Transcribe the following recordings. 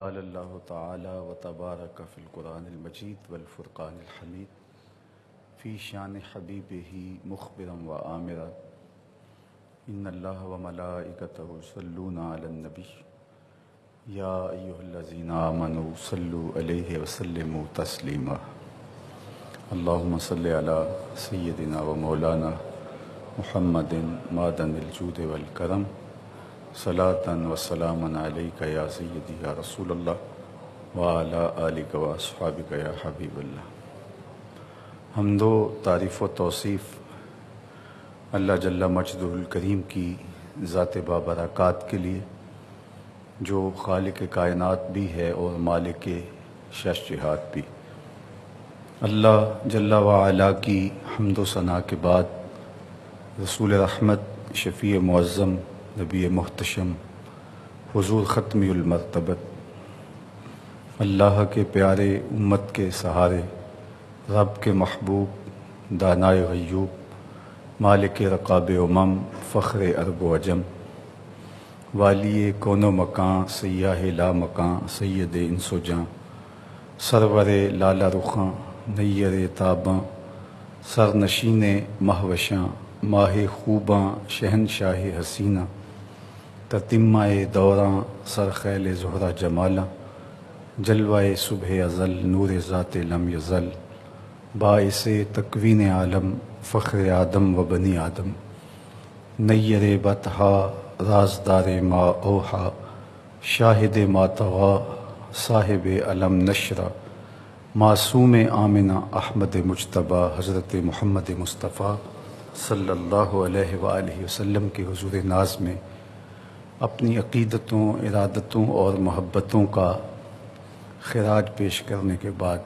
قال اللہ تعالی و تبارک فی القرآن المجید والفرقان الحمید فی شان حبیبہ مخبرا و آمرا ان اللہ و ملائکتہ یصلون علی النبی یا ایہا الذین آمنوا صلوا علیہ وسلموا تسلیما اللہم صلی علی سیدنا و مولانا محمد معدن الجود والکرم صلاۃ و سلام علیک یا سیدی یا رسول اللہ وعلی آلک و اصحابک یا حبیب اللہ۔ حمد و تعریف و توصیف اللہ جل مجدہ الکریم کی ذات بابرکات کے لیے، جو خالق کائنات بھی ہے اور مالک شش جہات بھی۔ اللہ جل وعلا کی حمد و ثنا کے بعد رسول رحمت، شفیع معظم، نبی محتشم، حضور ختمی المرتبت، اللہ کے پیارے، امت کے سہارے، رب کے محبوب، دانائے غیوب، مالک رقاب امم، فخر عرب و عجم، والی کون و مکان، سیاہ لا مکان، سید انس و جاں، سرور لالا رخاں، نیر تاباں، سرنشین مہوشاں، ماہ خوباں، شہنشاہ حسینہ، تتمہ دوراں، سرخیل زہرہ جمالاں، جلوہ صبح ازل، نور ذات لم یزل، باعث تکوین عالم، فخر آدم و بنی آدم، نیر بطحا، رازدار ما اوحا، شاہد ما طغا، صاحب علم نشرہ، معصوم آمنہ، احمد مجتبیٰ، حضرت محمد مصطفیٰ صلی اللہ علیہ وآلہ وسلم کے حضور ناز میں اپنی عقیدتوں، ارادتوں اور محبتوں کا خراج پیش کرنے کے بعد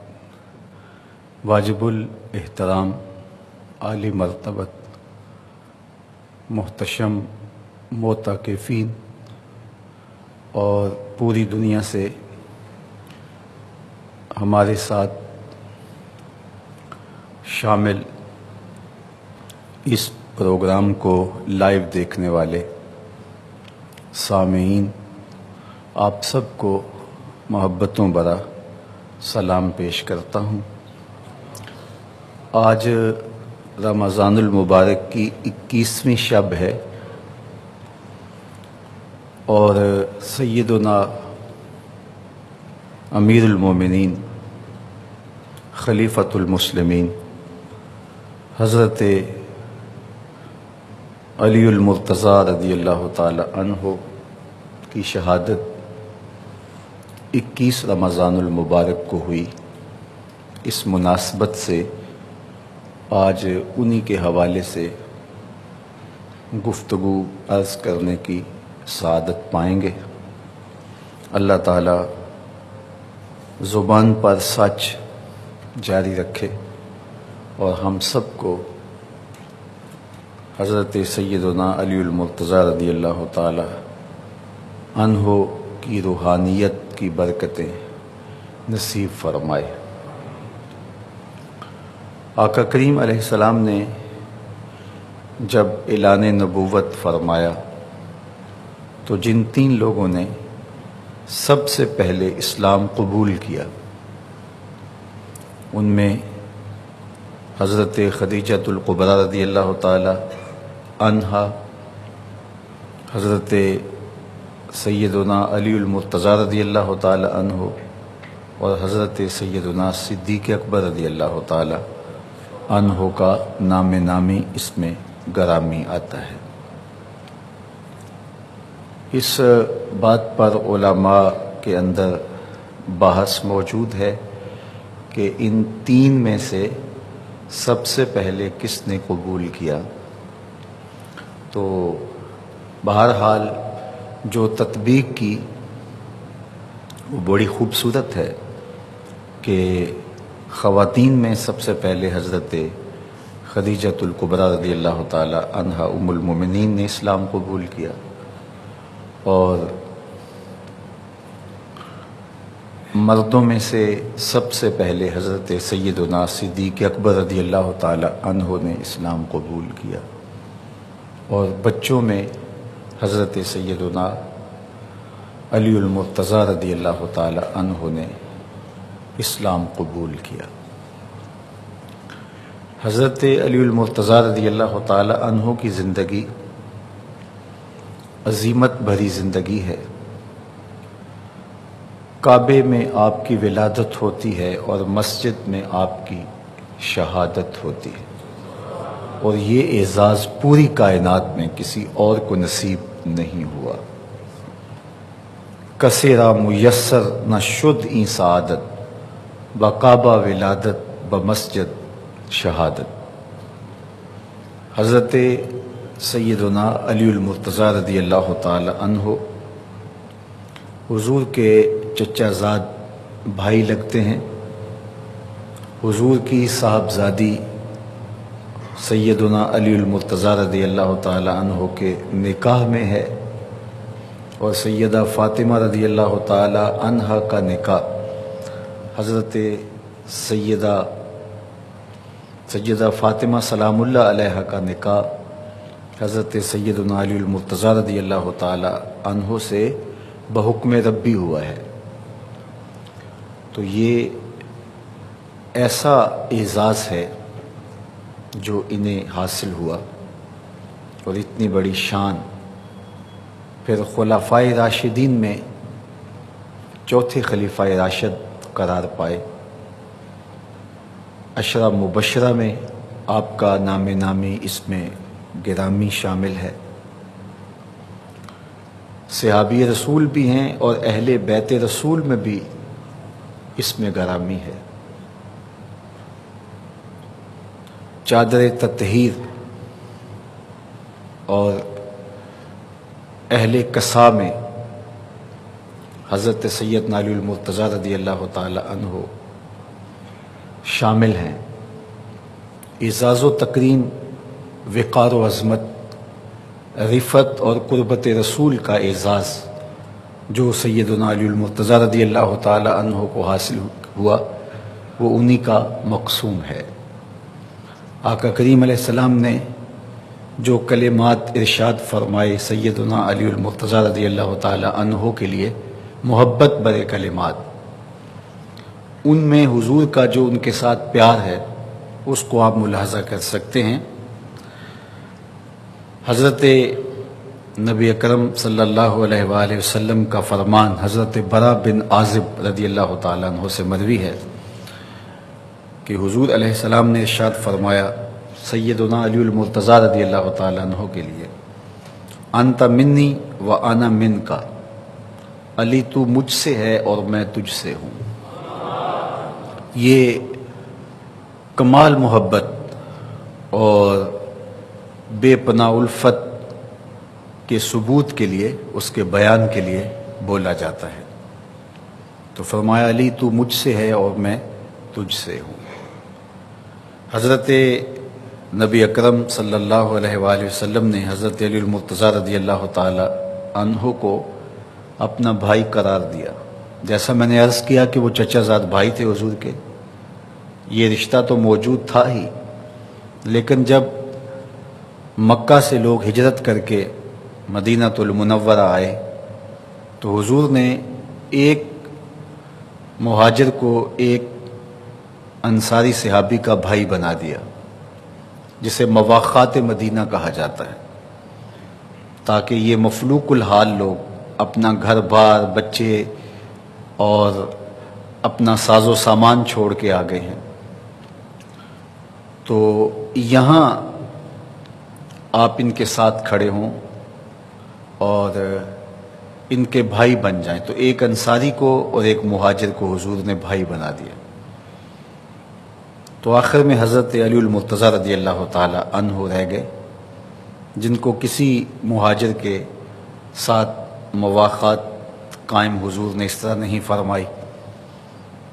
واجب الاحترام، عالی مرتبت، محتشم، معتکفین اور پوری دنیا سے ہمارے ساتھ شامل اس پروگرام کو لائیو دیکھنے والے سامعین، آپ سب کو محبتوں برا سلام پیش کرتا ہوں۔ آج رمضان المبارک کی 21ویں شب ہے اور سیدنا امیر المومنین، خلیفۃ المسلمین، حضرت علی المرتضیٰ رضی اللہ تعالی عنہ کی شہادت 21 رمضان المبارک کو ہوئی۔ اس مناسبت سے آج انہی کے حوالے سے گفتگو عرض کرنے کی سعادت پائیں گے۔ اللہ تعالی زبان پر سچ جاری رکھے اور ہم سب کو حضرت سیدنا علی المرتضیٰ رضی اللہ تعالی عنہ کی روحانیت کی برکتیں نصیب فرمائے۔ آقا کریم علیہ السلام نے جب اعلان نبوت فرمایا تو جن 3 لوگوں نے سب سے پہلے اسلام قبول کیا، ان میں حضرت خدیجۃ الکبریٰ رضی اللہ تعالی عنہا، حضرت سیدنا علی المرتضیٰ رضی اللہ تعالی عنہ اور حضرت سیدنا صدیق اکبر رضی اللہ تعالی عنہ کا نام نامی اس میں گرامی آتا ہے۔ اس بات پر علماء کے اندر بحث موجود ہے کہ ان 3 میں سے سب سے پہلے کس نے قبول کیا، تو بہرحال جو تطبیق کی وہ بڑی خوبصورت ہے کہ خواتین میں سب سے پہلے حضرت خدیجۃ الکبریٰ رضی اللہ تعالی عنہا ام المومنین نے اسلام قبول کیا، اور مردوں میں سے سب سے پہلے حضرت سیدنا صدیق اکبر رضی اللہ تعالی عنہ نے اسلام قبول کیا، اور بچوں میں حضرت سیدنا علی المرتضیٰ رضی اللہ تعالی عنہ نے اسلام قبول کیا۔ حضرت علی المرتضیٰ رضی اللہ تعالی عنہ کی زندگی عظیمت بھری زندگی ہے۔ کعبے میں آپ کی ولادت ہوتی ہے اور مسجد میں آپ کی شہادت ہوتی ہے، اور یہ اعزاز پوری کائنات میں کسی اور کو نصیب نہیں ہوا۔ کسیرا میسر نہ شد این سعادت، بکعبہ ولادت بمسجد شہادت۔ حضرت سیدنا علی المرتضیٰ رضی اللہ تعالی عنہ حضور کے چچا زاد بھائی لگتے ہیں۔ حضور کی صاحبزادی سیدنا علی المرتضیٰ رضی اللہ تعالی عنہ کے نکاح میں ہے، اور سیدہ فاطمہ رضی اللہ تعالی عنہ کا نکاح حضرت سیدہ فاطمہ سلام اللہ علیہ کا نکاح حضرت سیدنا علی المرتضیٰ رضی اللہ تعالی عنہ سے بحکم ربی ہوا ہے۔ تو یہ ایسا اعزاز ہے جو انہیں حاصل ہوا، اور اتنی بڑی شان۔ پھر خلفائے راشدین میں چوتھے خلیفہ راشد قرار پائے۔ عشرہ مبشرہ میں آپ کا نام نامی اس میں گرامی شامل ہے۔ صحابی رسول بھی ہیں اور اہل بیت رسول میں بھی اس میں گرامی ہے۔ چادر تطہیر اور اہل کسا میں حضرت سیدنا علی المرتضیٰ رضی اللہ تعالی عنہ شامل ہیں۔ اعزاز و تکریم، وقار و عظمت، رفعت اور قربت رسول کا اعزاز جو سیدنا علی المرتضیٰ رضی اللہ تعالی عنہ کو حاصل ہوا، وہ انہی کا مقسوم ہے۔ آقا کریم علیہ السلام نے جو کلمات ارشاد فرمائے سیدنا علی المرتضیٰ رضی اللہ تعالی عنہ کے لیے، محبت برے کلمات، ان میں حضور کا جو ان کے ساتھ پیار ہے اس کو آپ ملاحظہ کر سکتے ہیں۔ حضرت نبی اکرم صلی اللہ علیہ وآلہ وسلم کا فرمان حضرت برا بن عازب رضی اللہ تعالیٰ عنہ سے مروی ہے کہ حضور علیہ السلام نے ارشاد فرمایا سیدنا علی المرتضیٰ رضی اللہ تعالیٰ عنہ کے لیے، انت منی و انا منکا، علی تو مجھ سے ہے اور میں تجھ سے ہوں۔ یہ کمال محبت اور بے پناہ الفت کے ثبوت کے لیے، اس کے بیان کے لیے بولا جاتا ہے۔ تو فرمایا علی تو مجھ سے ہے اور میں تجھ سے ہوں۔ حضرت نبی اکرم صلی اللہ علیہ وآلہ وسلم نے حضرت علی المرتضیٰ رضی اللہ تعالی عنہ کو اپنا بھائی قرار دیا۔ جیسا میں نے عرض کیا کہ وہ چچا زاد بھائی تھے حضور کے، یہ رشتہ تو موجود تھا ہی، لیکن جب مکہ سے لوگ ہجرت کر کے مدینہ المنورہ آئے تو حضور نے ایک مہاجر کو ایک انصاری صحابی کا بھائی بنا دیا، جسے مواخات مدینہ کہا جاتا ہے، تاکہ یہ مفلوق الحال لوگ اپنا گھر بار، بچے اور اپنا ساز و سامان چھوڑ کے آ گئے ہیں، تو یہاں آپ ان کے ساتھ کھڑے ہوں اور ان کے بھائی بن جائیں۔ تو ایک انصاری کو اور ایک مہاجر کو حضور نے بھائی بنا دیا۔ تو آخر میں حضرت علی المرتضیٰ رضی اللہ تعالی عنہ رہ گئے، جن کو کسی مہاجر کے ساتھ مواخات قائم حضور نے اس طرح نہیں فرمائی۔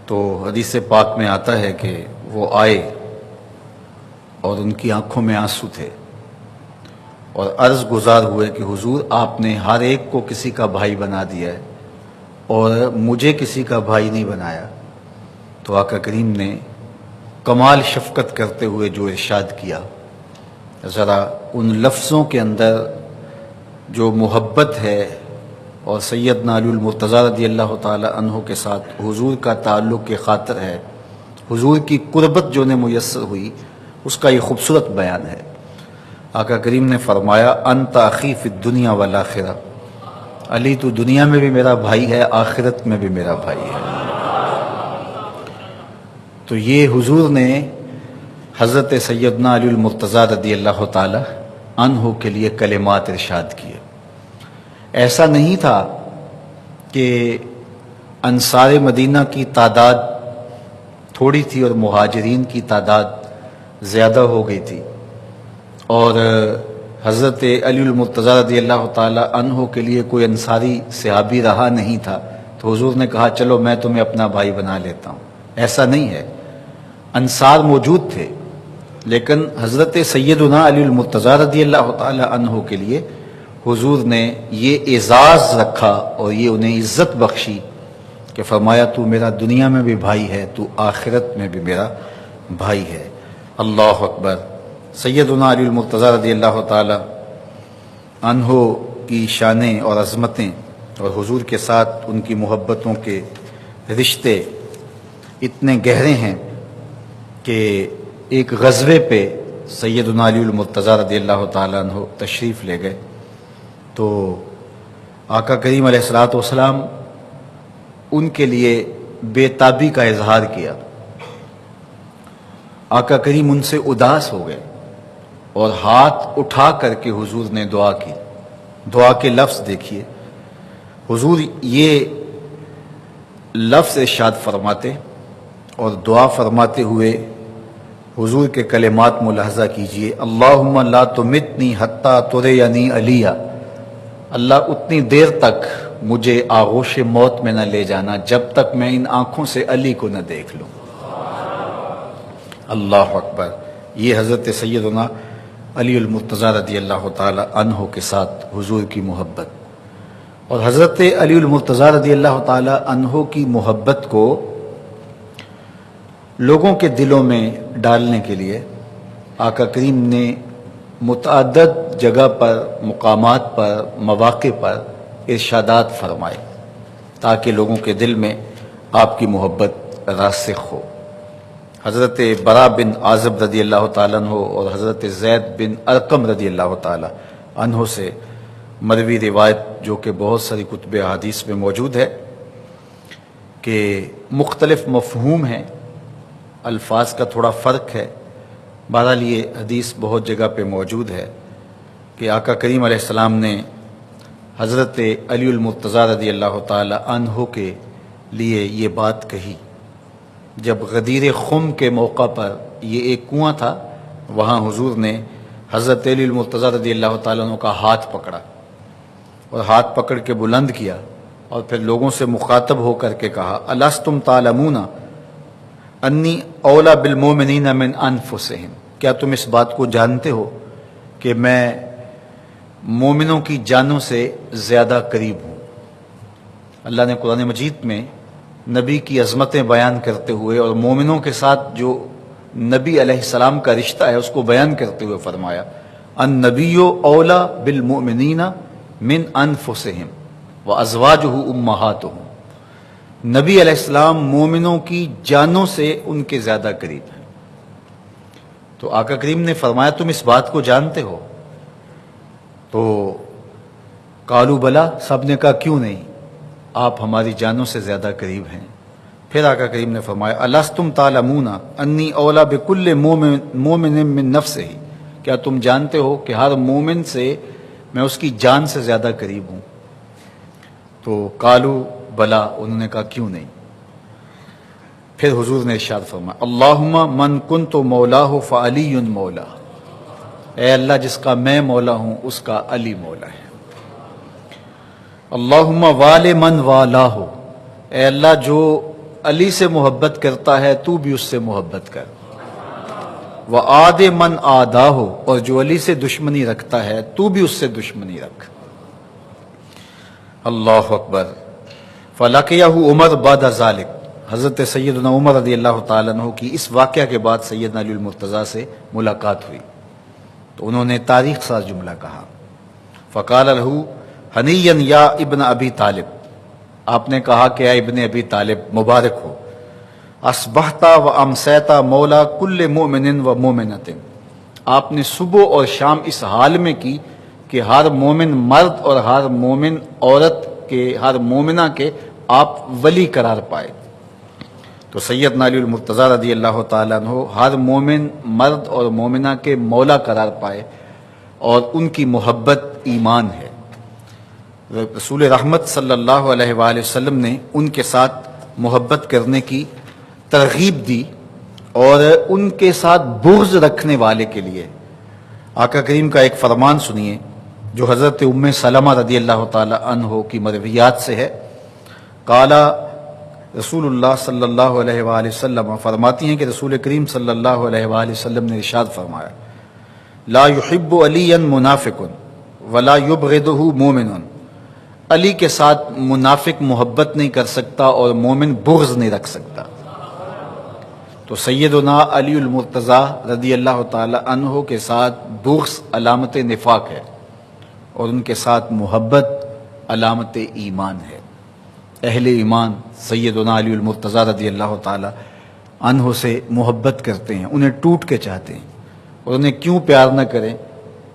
تو حدیث پاک میں آتا ہے کہ وہ آئے اور ان کی آنکھوں میں آنسو تھے، اور عرض گزار ہوئے کہ حضور آپ نے ہر ایک کو کسی کا بھائی بنا دیا ہے اور مجھے کسی کا بھائی نہیں بنایا۔ تو آقا کریم نے کمال شفقت کرتے ہوئے جو ارشاد کیا، ذرا ان لفظوں کے اندر جو محبت ہے اور سیدنا علی المرتضیٰ رضی اللہ تعالی عنہ کے ساتھ حضور کا تعلق کی خاطر ہے، حضور کی قربت جو نے میسر ہوئی، اس کا یہ خوبصورت بیان ہے۔ آقا کریم نے فرمایا انت اخی فی الدنیا والآخرہ، علی تو دنیا میں بھی میرا بھائی ہے، آخرت میں بھی میرا بھائی ہے۔ تو یہ حضور نے حضرت سیدنا علی المرتضیٰ رضی اللہ تعالی عنہ کے لیے کلمات ارشاد کیے۔ ایسا نہیں تھا کہ انصار مدینہ کی تعداد تھوڑی تھی اور مہاجرین کی تعداد زیادہ ہو گئی تھی، اور حضرت علی المرتضیٰ رضی اللہ تعالی عنہ کے لیے کوئی انصاری صحابی رہا نہیں تھا تو حضور نے کہا چلو میں تمہیں اپنا بھائی بنا لیتا ہوں۔ ایسا نہیں ہے، انصار موجود تھے، لیکن حضرت سیدنا علی المرتضیٰ رضی اللہ تعالی عنہ کے لیے حضور نے یہ اعزاز رکھا اور یہ انہیں عزت بخشی کہ فرمایا تو میرا دنیا میں بھی بھائی ہے، تو آخرت میں بھی میرا بھائی ہے۔ اللہ اکبر۔ سیدنا علی المرتضیٰ رضی اللہ تعالی عنہ کی شانیں اور عظمتیں اور حضور کے ساتھ ان کی محبتوں کے رشتے اتنے گہرے ہیں کہ ایک غزوے پہ سیدنا علی المرتضیٰ رضی اللہ تعالی عنہ تشریف لے گئے تو آقا کریم علیہ الصلوۃ والسلام ان کے لیے بے تابی کا اظہار کیا۔ آقا کریم ان سے اداس ہو گئے اور ہاتھ اٹھا کر کے حضور نے دعا کی۔ دعا کے لفظ دیکھیے، حضور یہ لفظ ارشاد فرماتے اور دعا فرماتے ہوئے حضور کے کلمات ملاحظہ کیجئے، اللہم لا تمتنی حتی ترینی علیہ، اللہ اتنی دیر تک مجھے آغوش موت میں نہ لے جانا جب تک میں ان آنکھوں سے علی کو نہ دیکھ لوں۔ اللہ اکبر۔ یہ حضرت سیدنا علی المرتضیٰ رضی اللہ تعالی عنہ کے ساتھ حضور کی محبت، اور حضرت علی المرتضیٰ رضی اللہ تعالی عنہ کی محبت کو لوگوں کے دلوں میں ڈالنے کے لیے آقا کریم نے متعدد جگہ پر، مقامات پر، مواقع پر ارشادات فرمائے تاکہ لوگوں کے دل میں آپ کی محبت راسخ ہو۔ حضرت برا بن عازب رضی اللہ تعالیٰ عنہ اور حضرت زید بن ارقم رضی اللہ تعالیٰ عنہ سے مروی روایت جو کہ بہت ساری کتب احادیث میں موجود ہے کہ مختلف مفہوم ہیں، الفاظ کا تھوڑا فرق ہے، بہرحال یہ حدیث بہت جگہ پہ موجود ہے کہ آقا کریم علیہ السلام نے حضرت علی المرتضیٰ رضی اللہ تعالی عنہ کے لیے یہ بات کہی جب غدیر خم کے موقع پر، یہ ایک کنواں تھا، وہاں حضور نے حضرت علی المرتضیٰ رضی اللہ تعالیٰ عنہ کا ہاتھ پکڑا اور ہاتھ پکڑ کے بلند کیا اور پھر لوگوں سے مخاطب ہو کر کے کہا الستم تعلمون انی اولا بالمؤمنین من انفسہم، کیا تم اس بات کو جانتے ہو کہ میں مومنوں کی جانوں سے زیادہ قریب ہوں۔ اللہ نے قرآن مجید میں نبی کی عظمتیں بیان کرتے ہوئے اور مومنوں کے ساتھ جو نبی علیہ السلام کا رشتہ ہے اس کو بیان کرتے ہوئے فرمایا النبی اولا بالمؤمنین من انفسہم وازواجہ امہاتہم، نبی علیہ السلام مومنوں کی جانوں سے ان کے زیادہ قریب ہیں۔ تو آقا کریم نے فرمایا تم اس بات کو جانتے ہو؟ تو قالوا بلا، سب نے کہا کیوں نہیں، آپ ہماری جانوں سے زیادہ قریب ہیں۔ پھر آقا کریم نے فرمایا الستم تعلمون انی اولا بکل مومن من نفسہ، کیا تم جانتے ہو کہ ہر مومن سے میں اس کی جان سے زیادہ قریب ہوں؟ تو قالوا بلا، انہوں نے کہا کیوں نہیں۔ پھر حضور نے ارشاد فرمایا اللہم من کنت مولاہ فعلی مولا، اے اللہ جس کا میں مولا ہوں اس کا علی مولا ہے۔ اللہم وال من والاہ، اے اللہ جو علی سے محبت کرتا ہے تو بھی اس سے محبت کر۔ وعاد من عاداہ، اور جو علی سے دشمنی رکھتا ہے تو بھی اس سے دشمنی رکھ۔ اللہ اکبر۔ فلقیہ عمر بعد ذلک، حضرت سیدنا عمر رضی اللہ تعالیٰ عنہ کی اس واقعہ کے بعد سیدنا علی المرتضیٰ سے ملاقات ہوئی تو انہوں نے تاریخ ساز جملہ کہا فقال له ہنیًا یا ابن ابی طالب، آپ نے کہا کہ اے ابن ابی طالب مبارک ہو، اصبحتا و امسیتا مولا کل مومن و مومنۃ، آپ نے صبح اور شام اس حال میں کی کہ ہر مومن مرد اور ہر مومن عورت کے، ہر مومنہ کے آپ ولی قرار پائے۔ تو سیدنا علی المرتضیٰ رضی اللہ تعالیٰ عنہ ہر مومن مرد اور مومنہ کے مولا قرار پائے، اور ان کی محبت ایمان ہے۔ رسول رحمت صلی اللہ علیہ وآلہ وسلم نے ان کے ساتھ محبت کرنے کی ترغیب دی، اور ان کے ساتھ بغض رکھنے والے کے لیے آقا کریم کا ایک فرمان سنیے جو حضرت ام سلمہ رضی اللہ تعالی عنہ کی مرویات سے ہے۔ قال رسول اللہ صلی اللہ علیہ وآلہ وسلم، فرماتی ہیں کہ رسول کریم صلی اللہ علیہ وآلہ وسلم نے ارشاد فرمایا، لا يحب علی منافق ولا یبغضہ مومن، علی کے ساتھ منافق محبت نہیں کر سکتا اور مومن بغض نہیں رکھ سکتا۔ تو سیدنا علی المرتضیٰ رضی اللہ تعالی عنہ کے ساتھ بغض علامت نفاق ہے، اور ان کے ساتھ محبت علامت ایمان ہے۔ اہل ایمان سیدنا علی المرتضیٰ رضی اللہ تعالی عنہ سے محبت کرتے ہیں، انہیں ٹوٹ کے چاہتے ہیں، اور انہیں کیوں پیار نہ کریں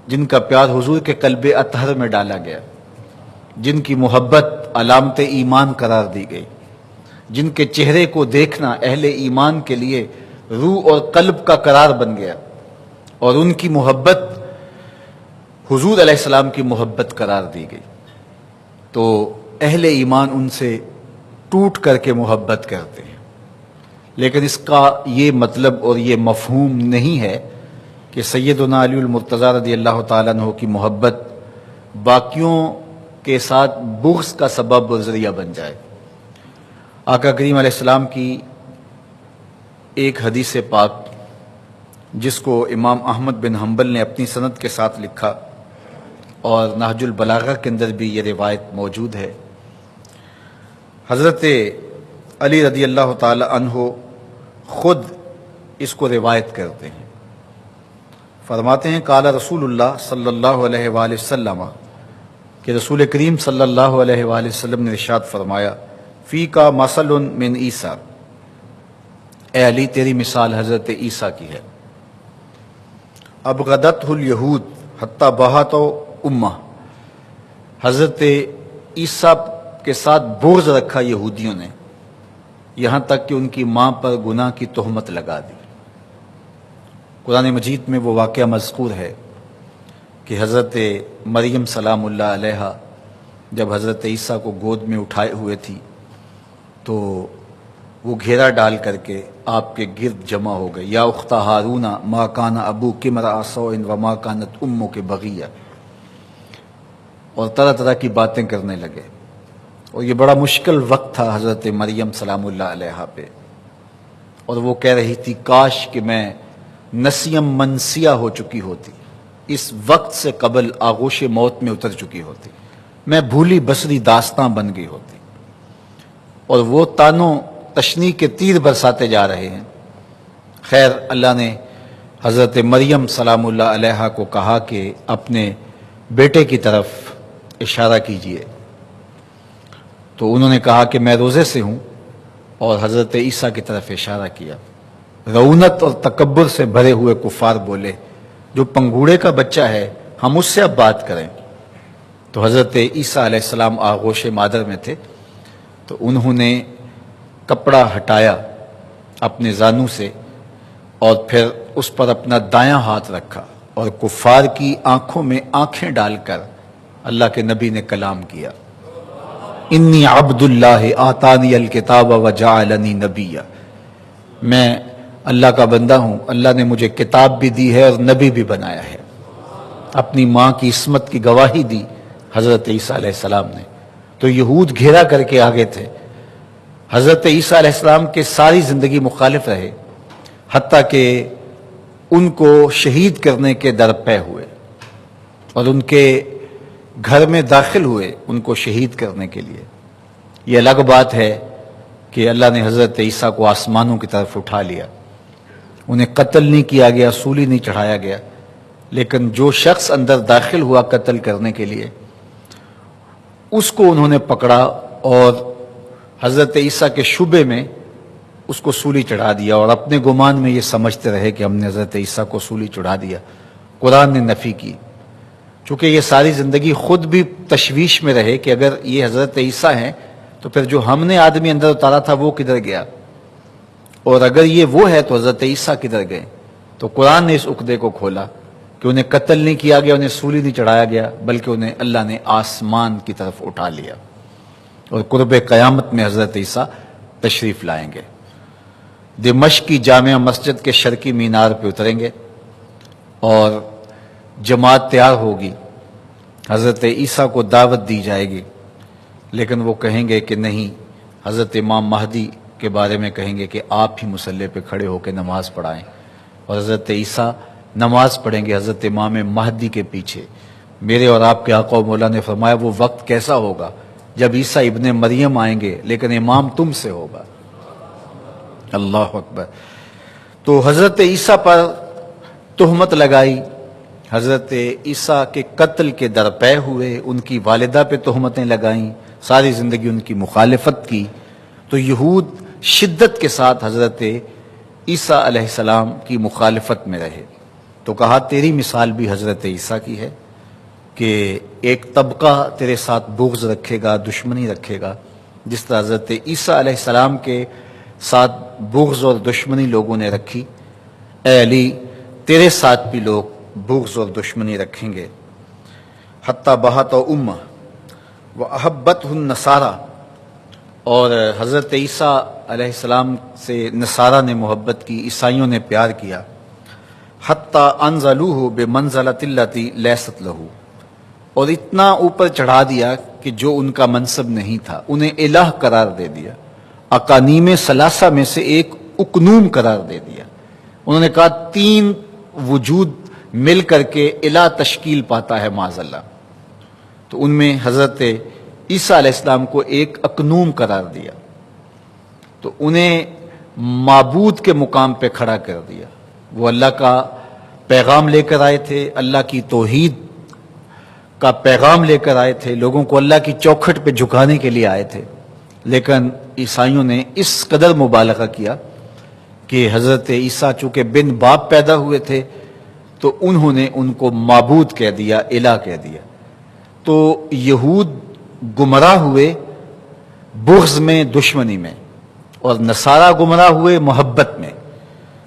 جن کا پیار حضور کے قلب اطہر میں ڈالا گیا، جن کی محبت علامت ایمان قرار دی گئی، جن کے چہرے کو دیکھنا اہل ایمان کے لیے روح اور قلب کا قرار بن گیا، اور ان کی محبت حضور علیہ السلام کی محبت قرار دی گئی۔ تو اہل ایمان ان سے ٹوٹ کر کے محبت کرتے ہیں، لیکن اس کا یہ مطلب اور یہ مفہوم نہیں ہے کہ سیدنا علی المرتضیٰ رضی اللہ تعالیٰ عنہ کی محبت باقیوں کے ساتھ بغض کا سبب اور ذریعہ بن جائے۔ آقا کریم علیہ السلام کی ایک حدیث پاک جس کو امام احمد بن حنبل نے اپنی سند کے ساتھ لکھا، اور نہج البلاغہ کے اندر بھی یہ روایت موجود ہے، حضرت علی رضی اللہ تعالی عنہ خود اس کو روایت کرتے ہیں۔ فرماتے ہیں قال رسول اللہ صلی اللہ علیہ وآلہ وسلم، کہ رسول کریم صلی اللہ علیہ وآلہ وسلم نے ارشاد فرمایا، فی کا مثل من عیسیٰ، اے علی تیری مثال حضرت عیسیٰ کی ہے۔ ابغضتہ الیہود حتی بہت امہ، حضرت عیسیٰ کے ساتھ بغض رکھا یہودیوں نے، یہاں تک کہ ان کی ماں پر گناہ کی تہمت لگا دی۔ قرآن مجید میں وہ واقعہ مذکور ہے کہ حضرت مریم سلام اللہ علیہا جب حضرت عیسیٰ کو گود میں اٹھائے ہوئے تھی تو وہ گھیرا ڈال کر کے آپ کے گرد جمع ہو گئے، یا اخت ہارون ما کان ابوک امرأ سوء وما کانت امک بغیہ، اور طرح طرح کی باتیں کرنے لگے۔ اور یہ بڑا مشکل وقت تھا حضرت مریم سلام اللہ علیہا پہ، اور وہ کہہ رہی تھی کاش کہ میں نسیم منسیہ ہو چکی ہوتی، اس وقت سے قبل آغوش موت میں اتر چکی ہوتی، میں بھولی بسری داستاں بن گئی ہوتی۔ اور وہ تانوں تشنیع کے تیر برساتے جا رہے ہیں۔ خیر اللہ نے حضرت مریم سلام اللہ علیہا کو کہا کہ اپنے بیٹے کی طرف اشارہ کیجئے، تو انہوں نے کہا کہ میں روزے سے ہوں، اور حضرت عیسیٰ کی طرف اشارہ کیا۔ رعونت اور تکبر سے بھرے ہوئے کفار بولے جو پنگوڑے کا بچہ ہے ہم اس سے اب بات کریں۔ تو حضرت عیسیٰ علیہ السلام آغوش مادر میں تھے، تو انہوں نے کپڑا ہٹایا اپنے زانوں سے، اور پھر اس پر اپنا دایاں ہاتھ رکھا، اور کفار کی آنکھوں میں آنکھیں ڈال کر اللہ کے نبی نے کلام کیا، انی عبد اللہ آتانی الکتاب وجعلنی نبیا، میں اللہ کا بندہ ہوں، اللہ نے مجھے کتاب بھی دی ہے اور نبی بھی بنایا ہے۔ اپنی ماں کی عصمت کی گواہی دی حضرت عیسیٰ علیہ السلام نے۔ تو یہود گھیرا کر کے آگے تھے، حضرت عیسیٰ علیہ السلام کے ساری زندگی مخالف رہے، حتیٰ کہ ان کو شہید کرنے کے درپے ہوئے، اور ان کے گھر میں داخل ہوئے ان کو شہید کرنے کے لیے۔ یہ الگ بات ہے کہ اللہ نے حضرت عیسیٰ کو آسمانوں کی طرف اٹھا لیا، انہیں قتل نہیں کیا گیا، سولی نہیں چڑھایا گیا، لیکن جو شخص اندر داخل ہوا قتل کرنے کے لیے، اس کو انہوں نے پکڑا اور حضرت عیسیٰ کے شبے میں اس کو سولی چڑھا دیا، اور اپنے گمان میں یہ سمجھتے رہے کہ ہم نے حضرت عیسیٰ کو سولی چڑھا دیا۔ قرآن نے نفی کی، چونکہ یہ ساری زندگی خود بھی تشویش میں رہے کہ اگر یہ حضرت عیسیٰ ہیں تو پھر جو ہم نے آدمی اندر اتارا تھا وہ کدھر گیا، اور اگر یہ وہ ہے تو حضرت عیسیٰ کدھر گئے۔ تو قرآن نے اس عقدے کو کھولا کہ انہیں قتل نہیں کیا گیا، انہیں سولی نہیں چڑھایا گیا، بلکہ انہیں اللہ نے آسمان کی طرف اٹھا لیا، اور قرب قیامت میں حضرت عیسیٰ تشریف لائیں گے۔ دمشق کی جامع مسجد کے شرقی مینار پہ اتریں گے اور جماعت تیار ہوگی، حضرت عیسیٰ کو دعوت دی جائے گی، لیکن وہ کہیں گے کہ نہیں، حضرت امام مہدی کے بارے میں کہیں گے کہ آپ ہی مصلی پہ کھڑے ہو کے نماز پڑھائیں، اور حضرت عیسیٰ نماز پڑھیں گے حضرت امام مہدی کے پیچھے۔ میرے اور آپ کے آقا و مولا نے فرمایا وہ وقت کیسا ہوگا جب عیسیٰ ابن مریم آئیں گے لیکن امام تم سے ہوگا۔ اللہ اکبر۔ تو حضرت عیسیٰ پر تہمت لگائی، حضرت عیسیٰ کے قتل کے درپے ہوئے، ان کی والدہ پہ تہمتیں لگائیں، ساری زندگی ان کی مخالفت کی، تو یہود شدت کے ساتھ حضرت عیسیٰ علیہ السلام کی مخالفت میں رہے۔ تو کہا تیری مثال بھی حضرت عیسیٰ کی ہے کہ ایک طبقہ تیرے ساتھ بغض رکھے گا، دشمنی رکھے گا، جس طرح حضرت عیسیٰ علیہ السلام کے ساتھ بغض اور دشمنی لوگوں نے رکھی، اے علی تیرے ساتھ بھی لوگ بغض اور دشمنی رکھیں گے۔ حتیٰ بہت امہ وَأَحَبَّتْهُ النَّصَارَى، اور حضرت عیسیٰ علیہ السلام سے نصارہ نے محبت کی، عیسائیوں نے پیار کیا۔ حتیٰ انزلوہ بمنزلۃ التی لیست لہ، اور اتنا اوپر چڑھا دیا کہ جو ان کا منصب نہیں تھا، انہیں الہ قرار دے دیا، اقانیم ثلاثہ میں سے ایک اقنوم قرار دے دیا۔ انہوں نے کہا تین وجود مل کر کے الہ تشکیل پاتا ہے معاذ اللہ، تو ان میں حضرت عیسیٰ علیہ السلام کو ایک اقنوم قرار دیا، تو انہیں معبود کے مقام پہ کھڑا کر دیا۔ وہ اللہ کا پیغام لے کر آئے تھے، اللہ کی توحید کا پیغام لے کر آئے تھے، لوگوں کو اللہ کی چوکھٹ پہ جھکانے کے لیے آئے تھے، لیکن عیسائیوں نے اس قدر مبالغہ کیا کہ حضرت عیسیٰ چونکہ بن باپ پیدا ہوئے تھے تو انہوں نے ان کو معبود کہہ دیا، الہ کہہ دیا۔ تو یہود گمراہ ہوئے بغض میں، دشمنی میں، اور نصارہ گمراہ ہوئے محبت میں۔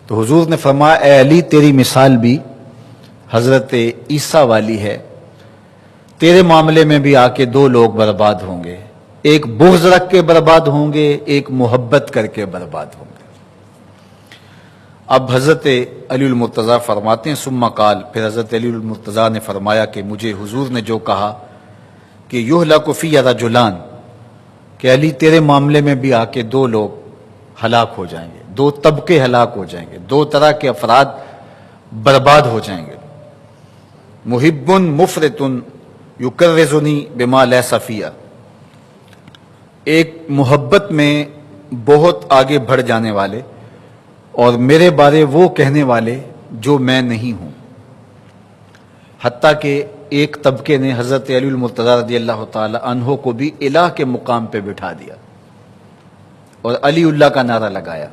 تو حضور نے فرمایا اے علی تیری مثال بھی حضرت عیسیٰ والی ہے، تیرے معاملے میں بھی آ کے دو لوگ برباد ہوں گے، ایک بغض رکھ کے برباد ہوں گے، ایک محبت کر کے برباد ہوں گے۔ اب حضرت علی المرتضیٰ فرماتے ہیں ثم قال، پھر حضرت علی المرتضیٰ نے فرمایا کہ مجھے حضور نے جو کہا کہ یہلک فی رجلان، کہ علی تیرے معاملے میں بھی آ کے دو لوگ ہلاک ہو جائیں گے، دو طبقے ہلاک ہو جائیں گے، دو طرح کے افراد برباد ہو جائیں گے۔ محب مفرط یکرزنی بما لیس فی، ایک محبت میں بہت آگے بڑھ جانے والے اور میرے بارے وہ کہنے والے جو میں نہیں ہوں۔ حتیٰ کہ ایک طبقے نے حضرت علی المرتضیٰ رضی اللہ تعالی عنہ کو بھی الہ کے مقام پہ بٹھا دیا اور علی اللہ کا نعرہ لگایا۔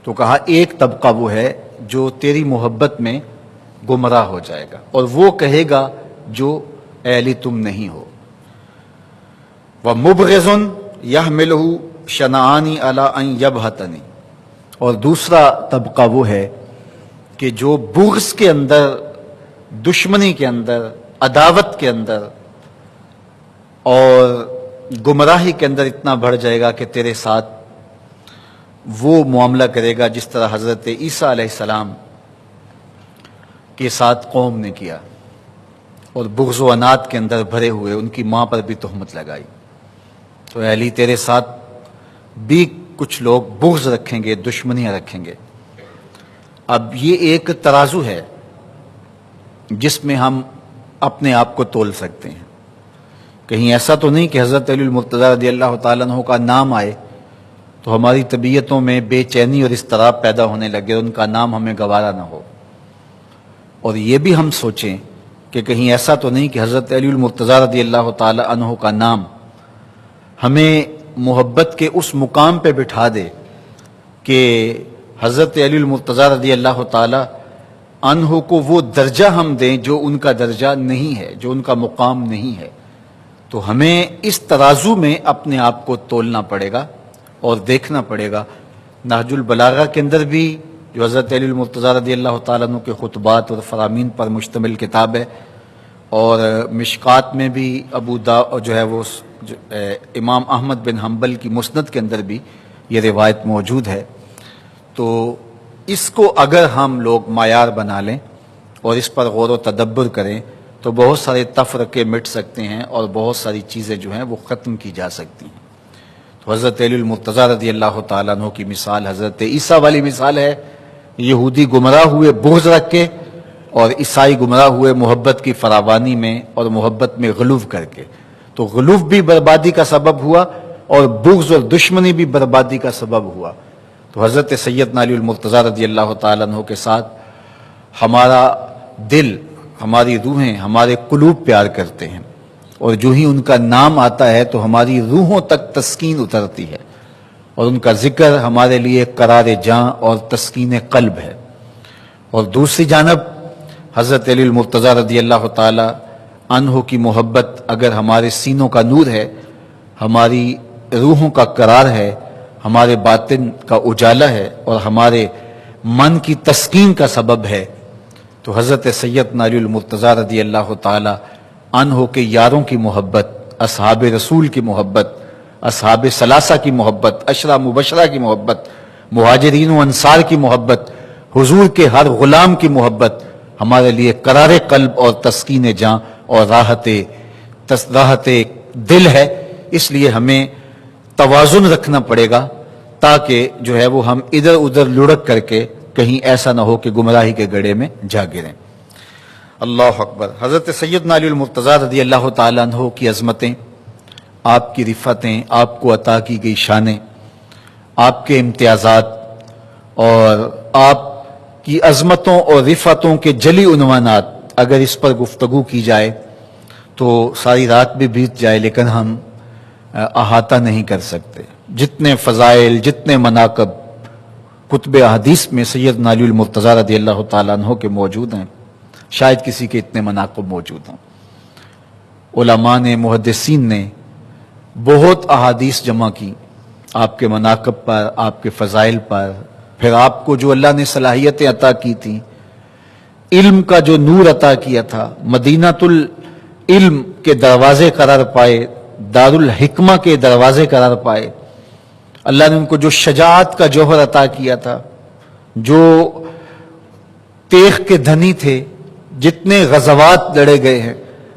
تو کہا ایک طبقہ وہ ہے جو تیری محبت میں گمراہ ہو جائے گا اور وہ کہے گا جو اے علی تم نہیں ہو۔ وَمُبْغِضٌ يَحْمِلُهُ شَنَعَانِ عَلَىٰ أَن يَبْهَتَنِي، اور دوسرا طبقہ وہ ہے کہ جو بغض کے اندر، دشمنی کے اندر، عداوت کے اندر اور گمراہی کے اندر اتنا بڑھ جائے گا کہ تیرے ساتھ وہ معاملہ کرے گا جس طرح حضرت عیسیٰ علیہ السلام کے ساتھ قوم نے کیا، اور بغض و عناد کے اندر بھرے ہوئے ان کی ماں پر بھی تہمت لگائی۔ تو اے علی تیرے ساتھ بھی کچھ لوگ بغض رکھیں گے، دشمنیاں رکھیں گے۔ اب یہ ایک ترازو ہے جس میں ہم اپنے آپ کو تول سکتے ہیں۔ کہیں ایسا تو نہیں کہ حضرت علی المرتضیٰ رضی اللہ تعالیٰ عنہ کا نام آئے تو ہماری طبیعتوں میں بے چینی اور اضطراب پیدا ہونے لگے، ان کا نام ہمیں گوارا نہ ہو۔ اور یہ بھی ہم سوچیں کہ کہیں ایسا تو نہیں کہ حضرت علی المرتضیٰ رضی اللہ تعالی عنہ کا نام ہمیں محبت کے اس مقام پہ بٹھا دے کہ حضرت علی المرتضیٰ رضی اللہ تعالی عنہ کو وہ درجہ ہم دیں جو ان کا درجہ نہیں ہے، جو ان کا مقام نہیں ہے۔ تو ہمیں اس ترازو میں اپنے آپ کو تولنا پڑے گا اور دیکھنا پڑے گا۔ نہج البلاغہ کے اندر بھی جو حضرت علی المرتضیٰ رضی اللہ تعالیٰ عنہ کے خطبات اور فرامین پر مشتمل کتاب ہے، اور مشکات میں بھی جو ہے وہ امام احمد بن حنبل کی مسند کے اندر بھی یہ روایت موجود ہے۔ تو اس کو اگر ہم لوگ معیار بنا لیں اور اس پر غور و تدبر کریں تو بہت سارے تفرقے مٹ سکتے ہیں اور بہت ساری چیزیں جو ہیں وہ ختم کی جا سکتی ہیں۔ تو حضرت علی المرتضیٰ رضی اللہ تعالیٰ عنہ کی مثال حضرت عیسیٰ والی مثال ہے، یہودی گمراہ ہوئے بغض رکھ کے اور عیسائی گمراہ ہوئے محبت کی فراوانی میں اور محبت میں غلو کر کے۔ تو غلو بھی بربادی کا سبب ہوا اور بغض اور دشمنی بھی بربادی کا سبب ہوا۔ تو حضرت سیدنا علی المرتضیٰ رضی اللہ تعالیٰ عنہ کے ساتھ ہمارا دل، ہماری روحیں، ہمارے قلوب پیار کرتے ہیں، اور جو ہی ان کا نام آتا ہے تو ہماری روحوں تک تسکین اترتی ہے، اور ان کا ذکر ہمارے لیے قرار جاں اور تسکین قلب ہے۔ اور دوسری جانب حضرت علی المرتضیٰ رضی اللہ تعالی عنہ کی محبت اگر ہمارے سینوں کا نور ہے، ہماری روحوں کا قرار ہے، ہمارے باطن کا اجالا ہے اور ہمارے من کی تسکین کا سبب ہے، تو حضرت سیدنا علی المرتضیٰ رضی اللہ تعالی عنہ کے یاروں کی محبت، اصحاب رسول کی محبت، اصحاب ثلاثہ کی محبت، عشرہ مبشرہ کی محبت، مہاجرین و انصار کی محبت، حضور کے ہر غلام کی محبت ہمارے لیے قرار قلب اور تسکین جاں اور راحت دل ہے۔ اس لیے ہمیں توازن رکھنا پڑے گا تاکہ جو ہے وہ ہم ادھر ادھر لڑک کر کے کہیں ایسا نہ ہو کہ گمراہی کے گڑھے میں جا گریں۔ اللہ اکبر۔ حضرت سیدنا علی المرتضیٰ رضی اللہ تعالیٰ عنہ کی عظمتیں، آپ کی رفتیں، آپ کو عطا کی گئی شانیں، آپ کے امتیازات اور آپ کی عظمتوں اور رفتوں کے جلی عنوانات، اگر اس پر گفتگو کی جائے تو ساری رات بھی بیت جائے لیکن ہم احاطہ نہیں کر سکتے۔ جتنے فضائل، جتنے مناقب کتب احادیث میں سیدنا علی المرتضیٰ رضی اللہ تعالیٰ عنہ کے موجود ہیں، شاید کسی کے اتنے مناقب موجود ہوں۔ علماء نے، محدثین نے بہت احادیث جمع کی آپ کے مناقب پر، آپ کے فضائل پر، پھر آپ کو جو اللہ نے صلاحیتیں عطا کی تھیں، علم کا جو نور عطا کیا تھا، مدینۃ العلم کے دروازے قرار پائے، دار الحکمہ کے دروازے قرار پائے، اللہ نے ان کو جو شجاعت کا جوہر عطا کیا تھا، جو تیغ کے دھنی تھے، جتنے غزوات لڑے گئے ہیں،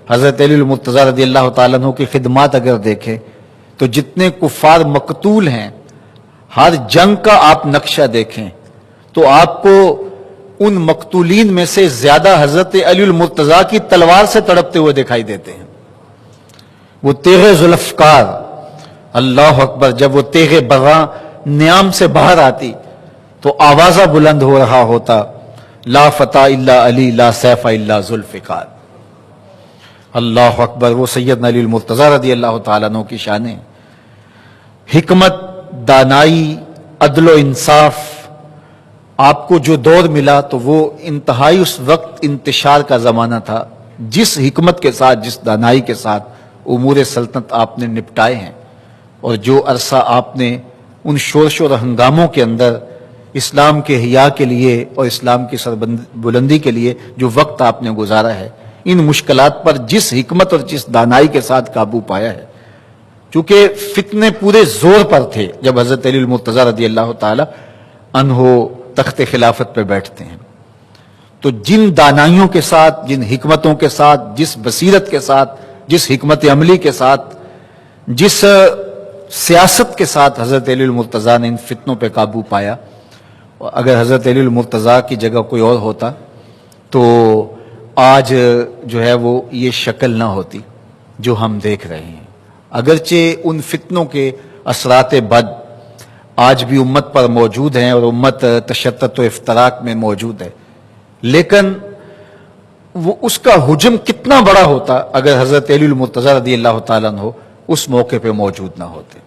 حضرت علی المرتضیٰ رضی اللہ تعالیٰ عنہ کی خدمات اگر دیکھیں تو جتنے کفار مقتول ہیں، ہر جنگ کا آپ نقشہ دیکھیں تو آپ کو ان مقتولین میں سے زیادہ حضرت علی المرتضیٰ کی تلوار سے تڑپتے ہوئے دکھائی دیتے ہیں۔ وہ تیغ ذوالفقار، اللہ اکبر، جب وہ تیغ بغاں نیام سے باہر آتی تو آوازہ بلند ہو رہا ہوتا، لا فتح الا علی، لا سیف الا ذوالفقار۔ اللہ اکبر۔ وہ سیدنا علی المرتضیٰ رضی اللہ تعالیٰ عنہ کی شانیں، حکمت، دانائی، عدل و انصاف۔ آپ کو جو دور ملا تو وہ انتہائی اس وقت انتشار کا زمانہ تھا، جس حکمت کے ساتھ، جس دانائی کے ساتھ امور سلطنت آپ نے نپٹائے ہیں، اور جو عرصہ آپ نے ان شورش اور ہنگاموں کے اندر اسلام کے احیاء کے لیے اور اسلام کی سربلندی کے لیے جو وقت آپ نے گزارا ہے، ان مشکلات پر جس حکمت اور جس دانائی کے ساتھ قابو پایا ہے، چونکہ فتنے پورے زور پر تھے جب حضرت علی المرتضیٰ رضی اللہ تعالی عنہ تخت خلافت پہ بیٹھتے ہیں، تو جن دانائیوں کے ساتھ، جن حکمتوں کے ساتھ، جس بصیرت کے ساتھ، جس حکمت عملی کے ساتھ، جس سیاست کے ساتھ حضرت علی المرتضیٰ نے ان فتنوں پہ قابو پایا، اگر حضرت علی المرتضیٰ کی جگہ کوئی اور ہوتا تو آج جو ہے وہ یہ شکل نہ ہوتی جو ہم دیکھ رہے ہیں۔ اگرچہ ان فتنوں کے اثرات بد آج بھی امت پر موجود ہیں اور امت تشتت و افتراق میں موجود ہے، لیکن وہ اس کا حجم کتنا بڑا ہوتا اگر حضرت علی المرتضی رضی اللہ تعالیٰ عنہ اس موقع پہ موجود نہ ہوتے۔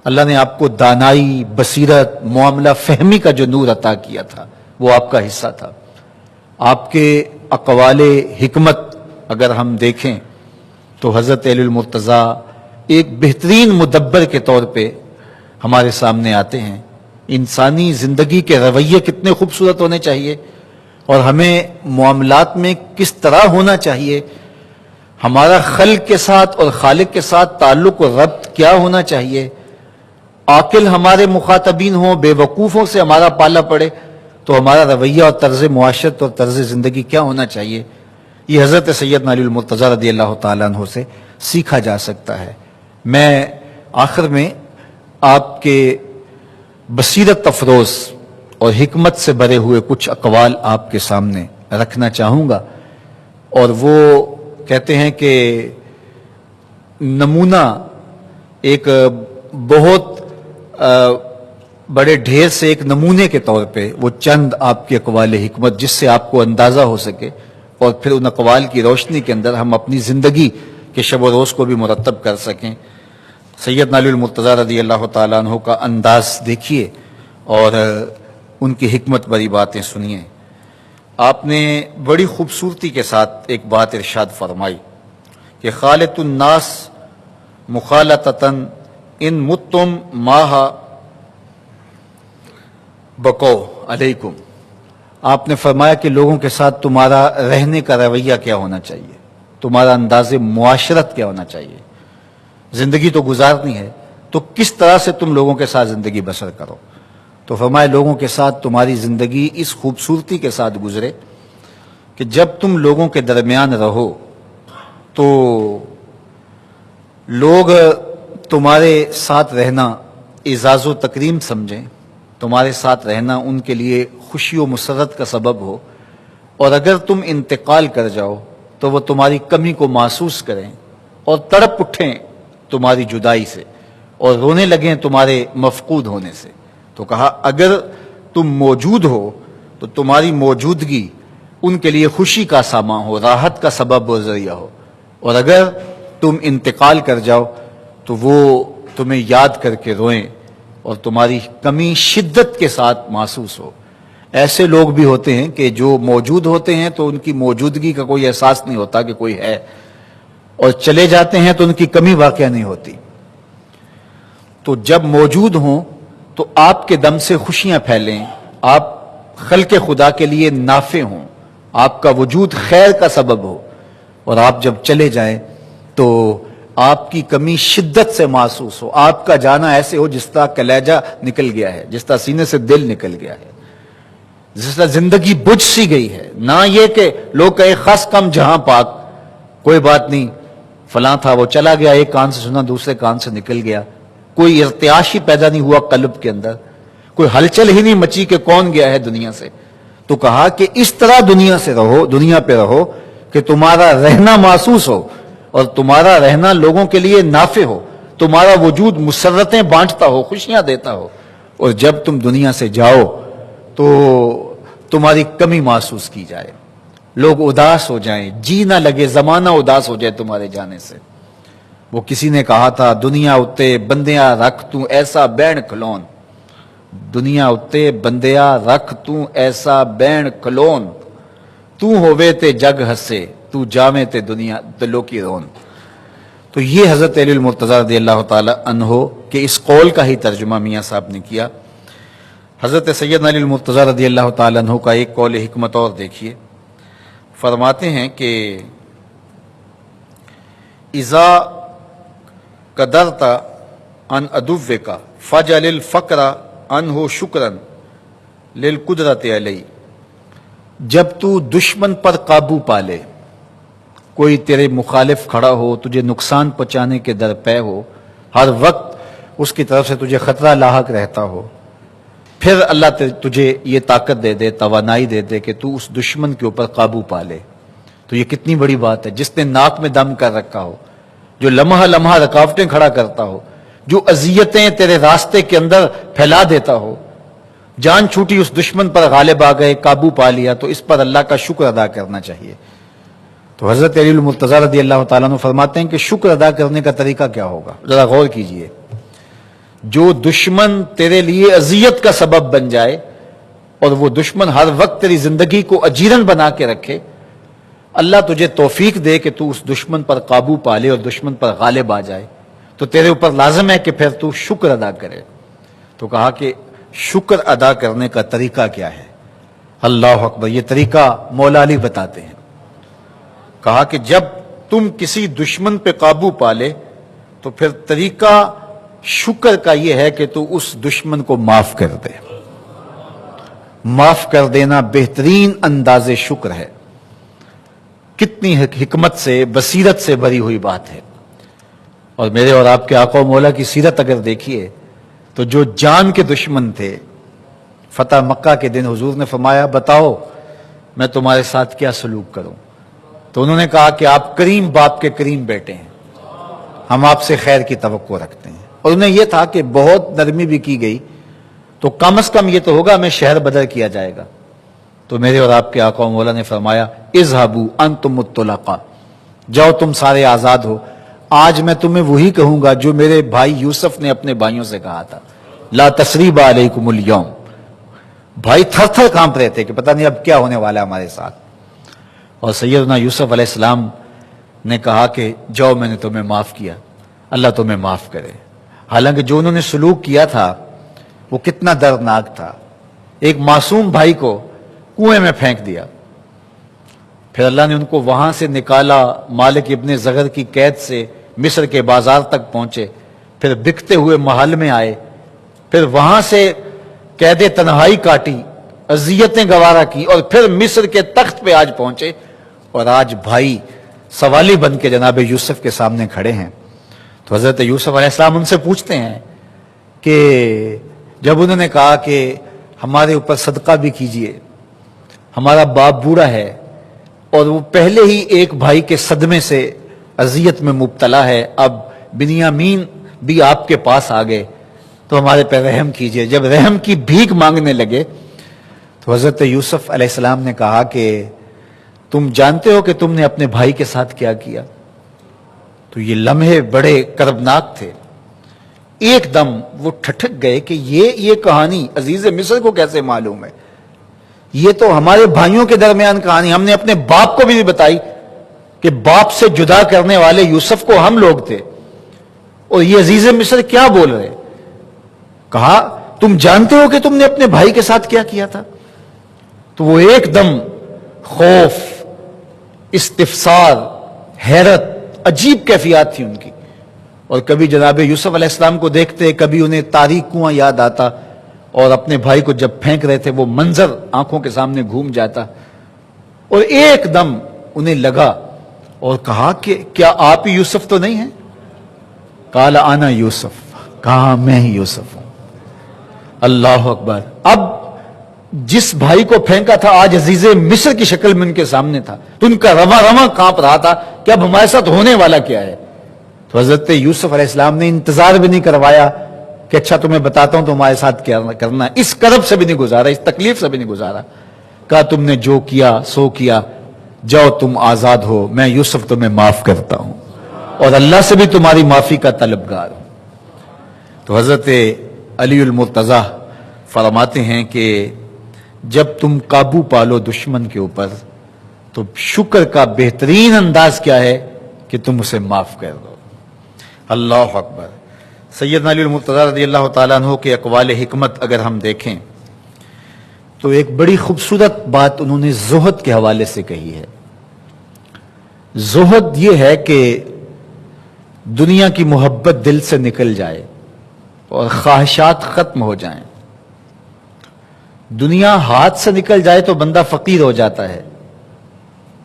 اللہ نے آپ کو دانائی، بصیرت، معاملہ فہمی کا جو نور عطا کیا تھا وہ آپ کا حصہ تھا۔ آپ کے اقوال حکمت اگر ہم دیکھیں تو حضرت علی المرتضی ایک بہترین مدبر کے طور پہ ہمارے سامنے آتے ہیں۔ انسانی زندگی کے رویے کتنے خوبصورت ہونے چاہیے اور ہمیں معاملات میں کس طرح ہونا چاہیے، ہمارا خلق کے ساتھ اور خالق کے ساتھ تعلق و ربط کیا ہونا چاہیے، عاقل ہمارے مخاطبین ہوں، بے وقوفوں سے ہمارا پالا پڑے تو ہمارا رویہ اور طرز معاشرت اور طرز زندگی کیا ہونا چاہیے، یہ حضرت سیدنا علی المرتضی رضی اللہ تعالیٰ عنہ سے سیکھا جا سکتا ہے۔ میں آخر میں آپ کے بصیرت افروز اور حکمت سے بھرے ہوئے کچھ اقوال آپ کے سامنے رکھنا چاہوں گا، اور وہ کہتے ہیں کہ نمونہ ایک بہت بڑے ڈھیر سے ایک نمونے کے طور پہ وہ چند آپ کے اقوال حکمت جس سے آپ کو اندازہ ہو سکے، اور پھر ان اقوال کی روشنی کے اندر ہم اپنی زندگی کے شب و روز کو بھی مرتب کر سکیں۔ سیدنا علی المرتضی رضی اللہ تعالیٰ عنہ کا انداز دیکھیے اور ان کی حکمت بری باتیں سنیے۔ آپ نے بڑی خوبصورتی کے ساتھ ایک بات ارشاد فرمائی کہ خالط الناس مخالطتاً ان متم ماہ بقو علیکم۔ آپ نے فرمایا کہ لوگوں کے ساتھ تمہارا رہنے کا رویہ کیا ہونا چاہیے، تمہارا انداز معاشرت کیا ہونا چاہیے۔ زندگی تو گزارنی ہے تو کس طرح سے تم لوگوں کے ساتھ زندگی بسر کرو، تو فرمایا لوگوں کے ساتھ تمہاری زندگی اس خوبصورتی کے ساتھ گزرے کہ جب تم لوگوں کے درمیان رہو تو لوگ تمہارے ساتھ رہنا اعزاز و تکریم سمجھیں، تمہارے ساتھ رہنا ان کے لیے خوشی و مسرت کا سبب ہو، اور اگر تم انتقال کر جاؤ تو وہ تمہاری کمی کو محسوس کریں اور تڑپ اٹھیں تمہاری جدائی سے اور رونے لگیں تمہارے مفقود ہونے سے۔ تو کہا اگر تم موجود ہو تو تمہاری موجودگی ان کے لیے خوشی کا سامان ہو، راحت کا سبب و ذریعہ ہو، اور اگر تم انتقال کر جاؤ تو وہ تمہیں یاد کر کے روئیں اور تمہاری کمی شدت کے ساتھ محسوس ہو۔ ایسے لوگ بھی ہوتے ہیں کہ جو موجود ہوتے ہیں تو ان کی موجودگی کا کوئی احساس نہیں ہوتا کہ کوئی ہے، اور چلے جاتے ہیں تو ان کی کمی واقع نہیں ہوتی۔ تو جب موجود ہوں تو آپ کے دم سے خوشیاں پھیلیں، آپ خلق خدا کے لیے نافع ہوں، آپ کا وجود خیر کا سبب ہو، اور آپ جب چلے جائیں تو آپ کی کمی شدت سے محسوس ہو، آپ کا جانا ایسے ہو جس طرح کلیجہ نکل گیا ہے، جس طرح سینے سے دل نکل گیا ہے، جس طرح زندگی بجھ سی گئی ہے۔ نہ یہ کہ لوگ کہے خاص کم جہاں پاک، کوئی بات نہیں، فلاں تھا وہ چلا گیا، ایک کان سے سنا دوسرے کان سے نکل گیا، کوئی ارتعاش ہی پیدا نہیں ہوا قلب کے اندر، کوئی ہلچل ہی نہیں مچی کہ کون گیا ہے دنیا سے۔ تو کہا کہ اس طرح دنیا سے رہو، دنیا پہ رہو کہ تمہارا رہنا محسوس ہو اور تمہارا رہنا لوگوں کے لیے نافع ہو، تمہارا وجود مسرتیں بانٹتا ہو، خوشیاں دیتا ہو، اور جب تم دنیا سے جاؤ تو تمہاری کمی محسوس کی جائے، لوگ اداس ہو جائیں، جی نہ لگے، زمانہ اداس ہو جائے تمہارے جانے سے۔ وہ کسی نے کہا تھا دنیا اتے بندیاں رکھ تو ایسا بین کھلون، دنیا اتے بندیاں رکھ تو ایسا بین کھلون، تو ہووے تے جگ ہسے تو جاویں تے دنیا دلوں کی رون۔ تو یہ حضرت علی المرتضی رضی اللہ تعالی عنہ کہ اس قول کا ہی ترجمہ میاں صاحب نے کیا۔ حضرت سیدنا علی المرتضی رضی اللہ تعالی عنہ کا ایک قول حکمت اور دیکھیے، فرماتے ہیں کہ اذا قدرت ان عدوک فجعل الفقر عنہ شکرا للقدرت علیہ، جب تو دشمن پر قابو پالے، کوئی تیرے مخالف کھڑا ہو، تجھے نقصان پہنچانے کے درپے ہو، ہر وقت اس کی طرف سے تجھے خطرہ لاحق رہتا ہو، پھر اللہ تجھے یہ طاقت دے دے، توانائی دے دے کہ تو اس دشمن کے اوپر قابو پالے، تو یہ کتنی بڑی بات ہے۔ جس نے ناک میں دم کر رکھا ہو، جو لمحہ لمحہ رکاوٹیں کھڑا کرتا ہو، جو اذیتیں تیرے راستے کے اندر پھیلا دیتا ہو، جان چھوٹی اس دشمن پر غالب آ گئے، قابو پا لیا، تو اس پر اللہ کا شکر ادا کرنا چاہیے تو حضرت علی المرتضیٰ رضی اللہ تعالیٰ عنہ فرماتے ہیں کہ شکر ادا کرنے کا طریقہ کیا ہوگا؟ ذرا غور کیجئے. جو دشمن تیرے لیے اذیت کا سبب بن جائے اور وہ دشمن ہر وقت تیری زندگی کو اجیرن بنا کے رکھے، اللہ تجھے توفیق دے کہ تو اس دشمن پر قابو پا لے اور دشمن پر غالب آ جائے، تو تیرے اوپر لازم ہے کہ پھر تو شکر ادا کرے. تو کہا کہ شکر ادا کرنے کا طریقہ کیا ہے؟ اللہ اکبر. یہ طریقہ مولا علی بتاتے ہیں. کہا کہ جب تم کسی دشمن پہ قابو پا لے تو پھر طریقہ شکر کا یہ ہے کہ تو اس دشمن کو معاف کر دے. معاف کر دینا بہترین انداز شکر ہے. کتنی حکمت سے، بصیرت سے بھری ہوئی بات ہے. اور میرے اور آپ کے آقا و مولا کی سیرت اگر دیکھیے تو جو جان کے دشمن تھے، فتح مکہ کے دن حضور نے فرمایا بتاؤ میں تمہارے ساتھ کیا سلوک کروں؟ تو انہوں نے کہا کہ آپ کریم باپ کے کریم بیٹے ہیں، ہم آپ سے خیر کی توقع رکھتے ہیں. اور انہیں یہ تھا کہ بہت نرمی بھی کی گئی تو کم از کم یہ تو ہوگا ہمیں شہر بدر کیا جائے گا. تو میرے اور آپ کے آقا و مولا نے فرمایا اذهبوا انتم الطلقاء، جاؤ تم سارے آزاد ہو. آج میں تمہیں وہی کہوں گا جو میرے بھائی یوسف نے اپنے بھائیوں سے کہا تھا، لا تثریب علیکم اليوم. بھائی تھر تھر کانپ رہے تھے کہ پتہ نہیں اب کیا ہونے والا ہے ہمارے ساتھ. اور سیدنا یوسف علیہ السلام نے کہا کہ جاؤ میں نے تمہیں معاف کیا، اللہ تمہیں معاف کرے. حالانکہ جو انہوں نے سلوک کیا تھا وہ کتنا دردناک تھا. ایک معصوم بھائی کو کنویں میں پھینک دیا، پھر اللہ نے ان کو وہاں سے نکالا، مالک ابن زغر کی قید سے مصر کے بازار تک پہنچے، پھر بکتے ہوئے محل میں آئے، پھر وہاں سے قید تنہائی کاٹی، اذیتیں گوارا کی، اور پھر مصر کے تخت پہ آج پہنچے. اور آج بھائی سوالی بن کے جناب یوسف کے سامنے کھڑے ہیں. تو حضرت یوسف علیہ السلام ان سے پوچھتے ہیں کہ جب انہوں نے کہا کہ ہمارے اوپر صدقہ بھی کیجئے، ہمارا باپ بوڑھا ہے اور وہ پہلے ہی ایک بھائی کے صدمے سے اذیت میں مبتلا ہے، اب بنیامین بھی آپ کے پاس آ گئے تو ہمارے پہ رحم کیجئے. جب رحم کی بھیک مانگنے لگے تو حضرت یوسف علیہ السلام نے کہا کہ تم جانتے ہو کہ تم نے اپنے بھائی کے ساتھ کیا کیا؟ تو یہ لمحے بڑے کربناک تھے. ایک دم وہ ٹھٹک گئے کہ یہ کہانی عزیز مصر کو کیسے معلوم ہے؟ یہ تو ہمارے بھائیوں کے درمیان کہانی، ہم نے اپنے باپ کو بھی بتائی کہ باپ سے جدا کرنے والے یوسف کو ہم لوگ تھے، اور یہ عزیز مصر کیا بول رہے؟ کہا تم جانتے ہو کہ تم نے اپنے بھائی کے ساتھ کیا کیا تھا؟ تو وہ ایک دم خوف، استفسار، حیرت، عجیب کیفیات تھی ان کی. اور کبھی جناب یوسف علیہ السلام کو دیکھتے، کبھی انہیں تاریک کنواں یاد آتا، اور اپنے بھائی کو جب پھینک رہے تھے وہ منظر آنکھوں کے سامنے گھوم جاتا. اور ایک دم انہیں لگا اور کہا کہ کیا آپ ہی یوسف تو نہیں ہیں؟ قال انا یوسف، کہا میں ہی یوسف ہوں. اللہ اکبر. اب جس بھائی کو پھینکا تھا آج عزیز مصر کی شکل میں ان کے سامنے تھا، تو ان کا رواں رواں کانپ رہا تھا کہ اب ہمارے ساتھ ہونے والا کیا ہے. تو حضرت یوسف علیہ السلام نے انتظار بھی نہیں کروایا کہ اچھا تمہیں بتاتا ہوں تمہارے ساتھ کیا کرنا ہے. اس کرب سے بھی نہیں گزارا، اس تکلیف سے بھی نہیں گزارا. کہا تم نے جو کیا سو کیا، جاؤ تم آزاد ہو، میں یوسف تمہیں معاف کرتا ہوں اور اللہ سے بھی تمہاری معافی کا طلبگار ہوں. تو حضرت علی المرتضیٰ فرماتے ہیں کہ جب تم قابو پالو دشمن کے اوپر تو شکر کا بہترین انداز کیا ہے کہ تم اسے معاف کر دو. اللہ اکبر. سیدنا علی المرتضیٰ رضی اللہ تعالیٰ عنہ کے اقوال حکمت اگر ہم دیکھیں تو ایک بڑی خوبصورت بات انہوں نے زہد کے حوالے سے کہی ہے. زہد یہ ہے کہ دنیا کی محبت دل سے نکل جائے اور خواہشات ختم ہو جائیں. دنیا ہاتھ سے نکل جائے تو بندہ فقیر ہو جاتا ہے،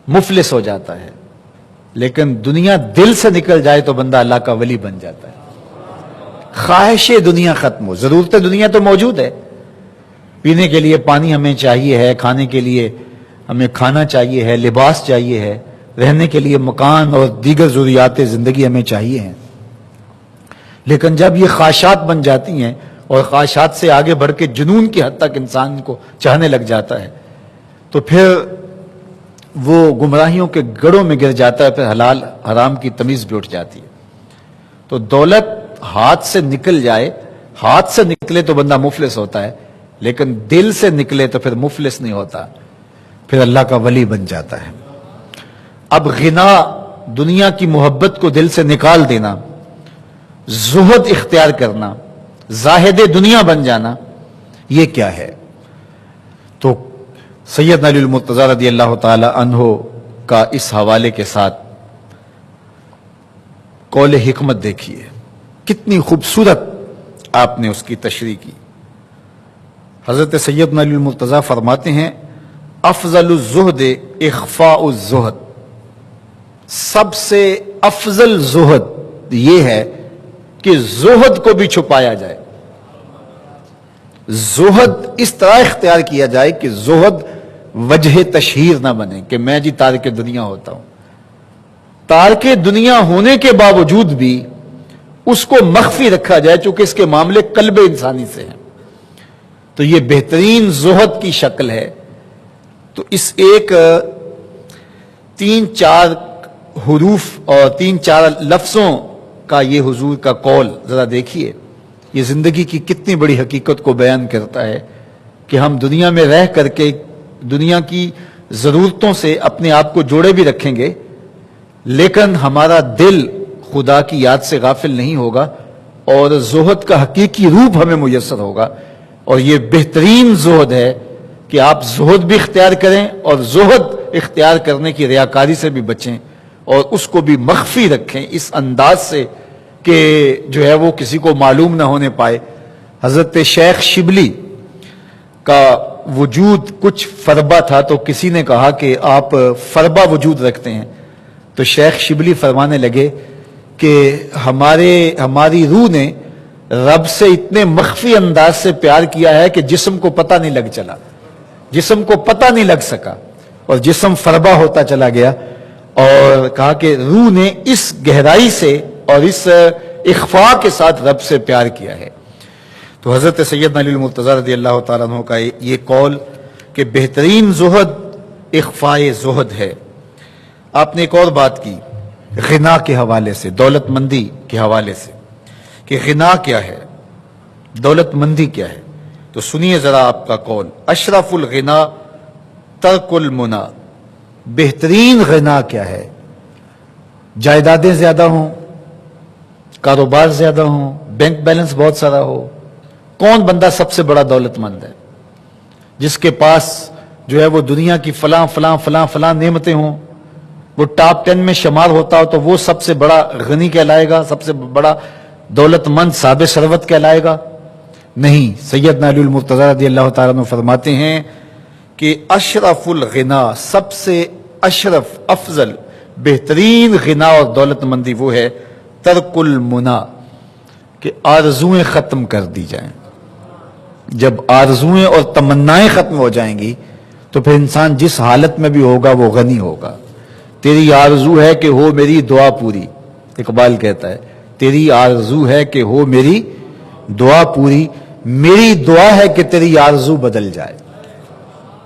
مفلس ہو جاتا ہے، لیکن دنیا دل سے نکل جائے تو بندہ اللہ کا ولی بن جاتا ہے. خواہش دنیا ختم ہو. ضرورت دنیا تو موجود ہے، پینے کے لیے پانی ہمیں چاہیے ہے، کھانے کے لیے ہمیں کھانا چاہیے ہے، لباس چاہیے ہے، رہنے کے لیے مکان اور دیگر ضروریات زندگی ہمیں چاہیے ہیں. لیکن جب یہ خواہشات بن جاتی ہیں اور خواہشات سے آگے بڑھ کے جنون کی حد تک انسان کو چاہنے لگ جاتا ہے تو پھر وہ گمراہیوں کے گڑھوں میں گر جاتا ہے، پھر حلال حرام کی تمیز بھی اٹھ جاتی ہے۔ تو دولت ہاتھ سے نکل جائے، ہاتھ سے نکلے تو بندہ مفلس ہوتا ہے، لیکن دل سے نکلے تو پھر مفلس نہیں ہوتا، پھر اللہ کا ولی بن جاتا ہے۔ اب غنا، دنیا کی محبت کو دل سے نکال دینا، زہد اختیار کرنا، زاہد دنیا بن جانا، یہ کیا ہے؟ تو سیدنا علی المرتضیٰ رضی اللہ تعالی عنہ کا اس حوالے کے ساتھ قول حکمت دیکھیے، کتنی خوبصورت آپ نے اس کی تشریح کی۔ حضرت سیدنا علی المرتضیٰ فرماتے ہیں افضل الزہد اخفاء الزہد، سب سے افضل زہد یہ ہے کہ زہد کو بھی چھپایا جائے، زہد اس طرح اختیار کیا جائے کہ زہد وجہ تشہیر نہ بنے کہ میں جی تارک دنیا ہوتا ہوں، تارک دنیا ہونے کے باوجود بھی اس کو مخفی رکھا جائے چونکہ اس کے معاملے قلب انسانی سے ہیں۔ تو یہ بہترین زہد کی شکل ہے۔ تو اس ایک 3-4 حروف اور 3-4 لفظوں کا یہ حضور کا قول ذرا دیکھیے، یہ زندگی کی کتنی بڑی حقیقت کو بیان کرتا ہے کہ ہم دنیا میں رہ کر کے دنیا کی ضرورتوں سے اپنے آپ کو جوڑے بھی رکھیں گے، لیکن ہمارا دل خدا کی یاد سے غافل نہیں ہوگا اور زہد کا حقیقی روپ ہمیں میسر ہوگا۔ اور یہ بہترین زہد ہے کہ آپ زہد بھی اختیار کریں اور زہد اختیار کرنے کی ریاکاری سے بھی بچیں اور اس کو بھی مخفی رکھیں اس انداز سے کہ جو ہے وہ کسی کو معلوم نہ ہونے پائے۔ حضرت شیخ شبلی کا وجود کچھ فربا تھا، تو کسی نے کہا کہ آپ فربا وجود رکھتے ہیں، تو شیخ شبلی فرمانے لگے کہ ہماری روح نے رب سے اتنے مخفی انداز سے پیار کیا ہے کہ جسم کو پتہ نہیں لگ چلا، جسم کو پتہ نہیں لگ سکا اور جسم فربا ہوتا چلا گیا، اور کہا کہ روح نے اس گہرائی سے اور اس اخفاء کے ساتھ رب سے پیار کیا ہے۔ تو حضرت سیدنا علی المرتضیٰ رضی اللہ تعالیٰ عنہ کا یہ قول کہ بہترین زہد اخفاء زہد ہے۔ آپ نے ایک اور بات کی غنا کے حوالے سے، دولت مندی کے حوالے سے، کہ غنا کیا ہے، دولت مندی کیا ہے۔ تو سنیے ذرا آپ کا قول، اشرف الغنا ترک المنا، بہترین غنا کیا ہے؟ جائیدادیں زیادہ ہوں، کاروبار زیادہ ہوں، بینک بیلنس بہت سارا ہو۔ کون بندہ سب سے بڑا دولت مند ہے؟ جس کے پاس جو ہے وہ دنیا کی فلاں فلاں فلاں فلاں نعمتیں ہوں، وہ ٹاپ 10 میں شمار ہوتا ہو تو وہ سب سے بڑا غنی کہلائے گا، سب سے بڑا دولت مند صاحب ثروت کہلائے گا؟ نہیں، سیدنا علی المرتضیٰ رضی اللہ تعالیٰ عنہ فرماتے ہیں کہ اشرف الغنا، سب سے اشرف افضل بہترین غنا اور دولت مندی وہ ہے ترک المنا، کہ آرزویں ختم کر دی جائیں۔ جب آرزویں اور تمنائیں ختم ہو جائیں گی تو پھر انسان جس حالت میں بھی ہوگا وہ غنی ہوگا۔ تیری آرزو ہے کہ ہو میری دعا پوری، اقبال کہتا ہے تیری آرزو ہے کہ ہو میری دعا پوری، میری دعا ہے کہ تیری آرزو بدل جائے۔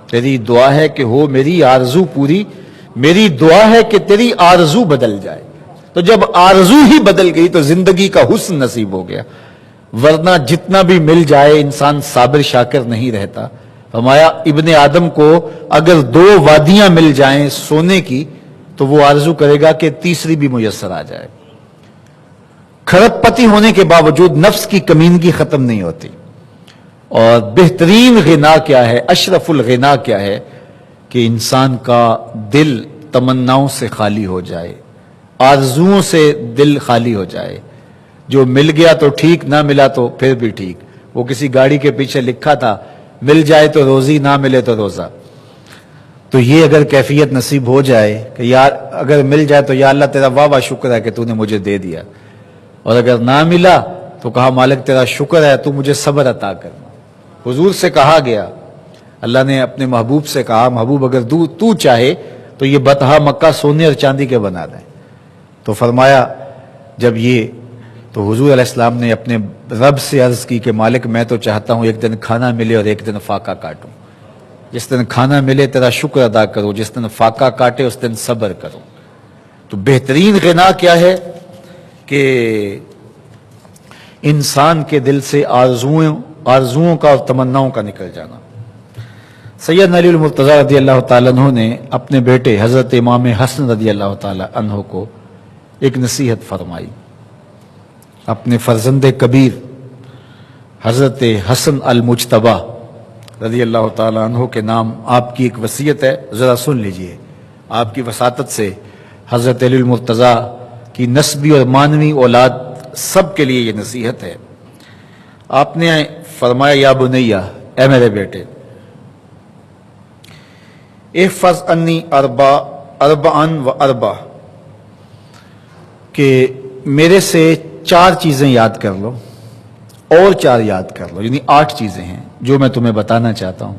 تیری دعا ہے کہ ہو میری آرزو پوری، میری دعا ہے کہ تیری آرزو بدل جائے۔ تو جب آرزو ہی بدل گئی تو زندگی کا حسن نصیب ہو گیا، ورنہ جتنا بھی مل جائے انسان صابر شاکر نہیں رہتا۔ فرمایا ابن آدم کو اگر 2 وادیاں مل جائیں سونے کی تو وہ آرزو کرے گا کہ تیسری بھی میسر آ جائے۔ کھرب پتی ہونے کے باوجود نفس کی کمینگی ختم نہیں ہوتی۔ اور بہترین غنا کیا ہے، اشرف الغنا کیا ہے؟ کہ انسان کا دل تمناؤں سے خالی ہو جائے، آرزوؤں سے دل خالی ہو جائے۔ جو مل گیا تو ٹھیک، نہ ملا تو پھر بھی ٹھیک۔ وہ کسی گاڑی کے پیچھے لکھا تھا مل جائے تو روزی، نہ ملے تو روزہ۔ تو یہ اگر کیفیت نصیب ہو جائے کہ یار اگر مل جائے تو یا اللہ تیرا واہ واہ شکر ہے کہ تو نے مجھے دے دیا، اور اگر نہ ملا تو کہا مالک تیرا شکر ہے تو مجھے صبر عطا کرنا۔ حضور سے کہا گیا، اللہ نے اپنے محبوب سے کہا محبوب اگر تو چاہے تو یہ بتہا مکہ سونے اور چاندی کے بنا دیں۔ تو فرمایا جب یہ، تو حضور علیہ السلام نے اپنے رب سے عرض کی کہ مالک میں تو چاہتا ہوں ایک دن کھانا ملے اور ایک دن فاقہ کاٹوں۔ جس دن کھانا ملے تیرا شکر ادا کرو، جس دن فاقہ کاٹے اس دن صبر کرو۔ تو بہترین غنا کیا ہے کہ انسان کے دل سے آرزوؤں کا اور تمناؤں کا نکل جانا۔ سیدنا علی المرتضی رضی اللہ تعالیٰ عنہ نے اپنے بیٹے حضرت امام حسن رضی اللہ تعالیٰ عنہ کو ایک نصیحت فرمائی۔ اپنے فرزند کبیر حضرت حسن المجتبی رضی اللہ تعالیٰ عنہ کے نام آپ کی ایک وصیت ہے، ذرا سن لیجئے۔ آپ کی وساطت سے حضرت علی المرتضی کی نسبی اور معنوی اولاد سب کے لیے یہ نصیحت ہے۔ آپ نے فرمایا یا بنیہ، اے میرے بیٹے، احفظ انی اربعا و اربع، کہ میرے سے 4 چیزیں یاد کر لو اور 4 یاد کر لو، یعنی 8 چیزیں ہیں جو میں تمہیں بتانا چاہتا ہوں،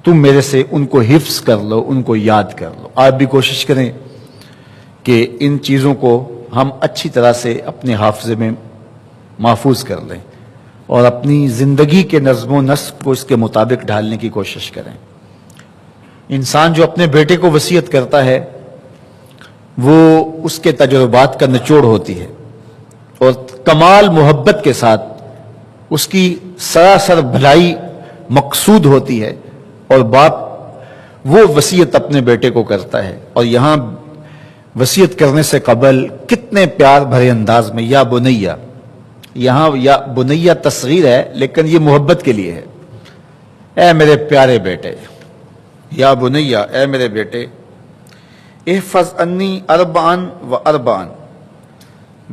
تم میرے سے ان کو حفظ کر لو، ان کو یاد کر لو۔ آپ بھی کوشش کریں کہ ان چیزوں کو ہم اچھی طرح سے اپنے حافظے میں محفوظ کر لیں اور اپنی زندگی کے نظم و نسق کو اس کے مطابق ڈھالنے کی کوشش کریں۔ انسان جو اپنے بیٹے کو وصیت کرتا ہے وہ اس کے تجربات کا نچوڑ ہوتی ہے اور کمال محبت کے ساتھ اس کی سراسر بھلائی مقصود ہوتی ہے، اور باپ وہ وصیت اپنے بیٹے کو کرتا ہے۔ اور یہاں وصیت کرنے سے قبل کتنے پیار بھرے انداز میں یا بنیہ، یہاں یا بنیہ تصغیر ہے لیکن یہ محبت کے لیے ہے، اے میرے پیارے بیٹے، یا بنیہ، اے میرے بیٹے، احفظ انی اربعا و اربعا،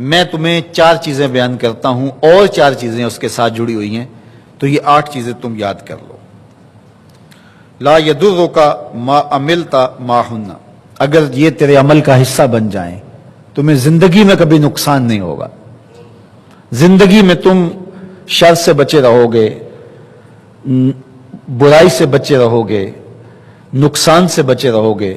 میں تمہیں 4 چیزیں بیان کرتا ہوں اور 4 چیزیں اس کے ساتھ جڑی ہوئی ہیں، تو یہ 8 چیزیں تم یاد کر لو۔ لا یضرک ما عملت معہن، اگر یہ تیرے عمل کا حصہ بن جائیں تمہیں زندگی میں کبھی نقصان نہیں ہوگا، زندگی میں تم شر سے بچے رہو گے، برائی سے بچے رہو گے، نقصان سے بچے رہو گے،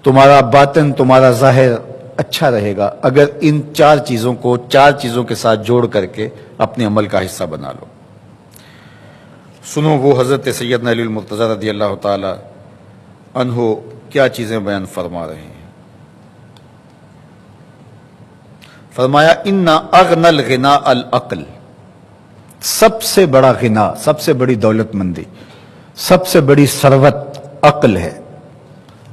تمہارا باطن تمہارا ظاہر اچھا رہے گا اگر ان 4 چیزوں کو 4 چیزوں کے ساتھ جوڑ کر کے اپنے عمل کا حصہ بنا لو۔ سنو وہ حضرت سیدنا علی المرتضی رضی اللہ تعالی عنہ کیا چیزیں بیان فرما رہے ہیں۔ فرمایا ان اغنى الغناء العقل، سب سے بڑا غنا، سب سے بڑی دولت مندی، سب سے بڑی ثروت عقل ہے۔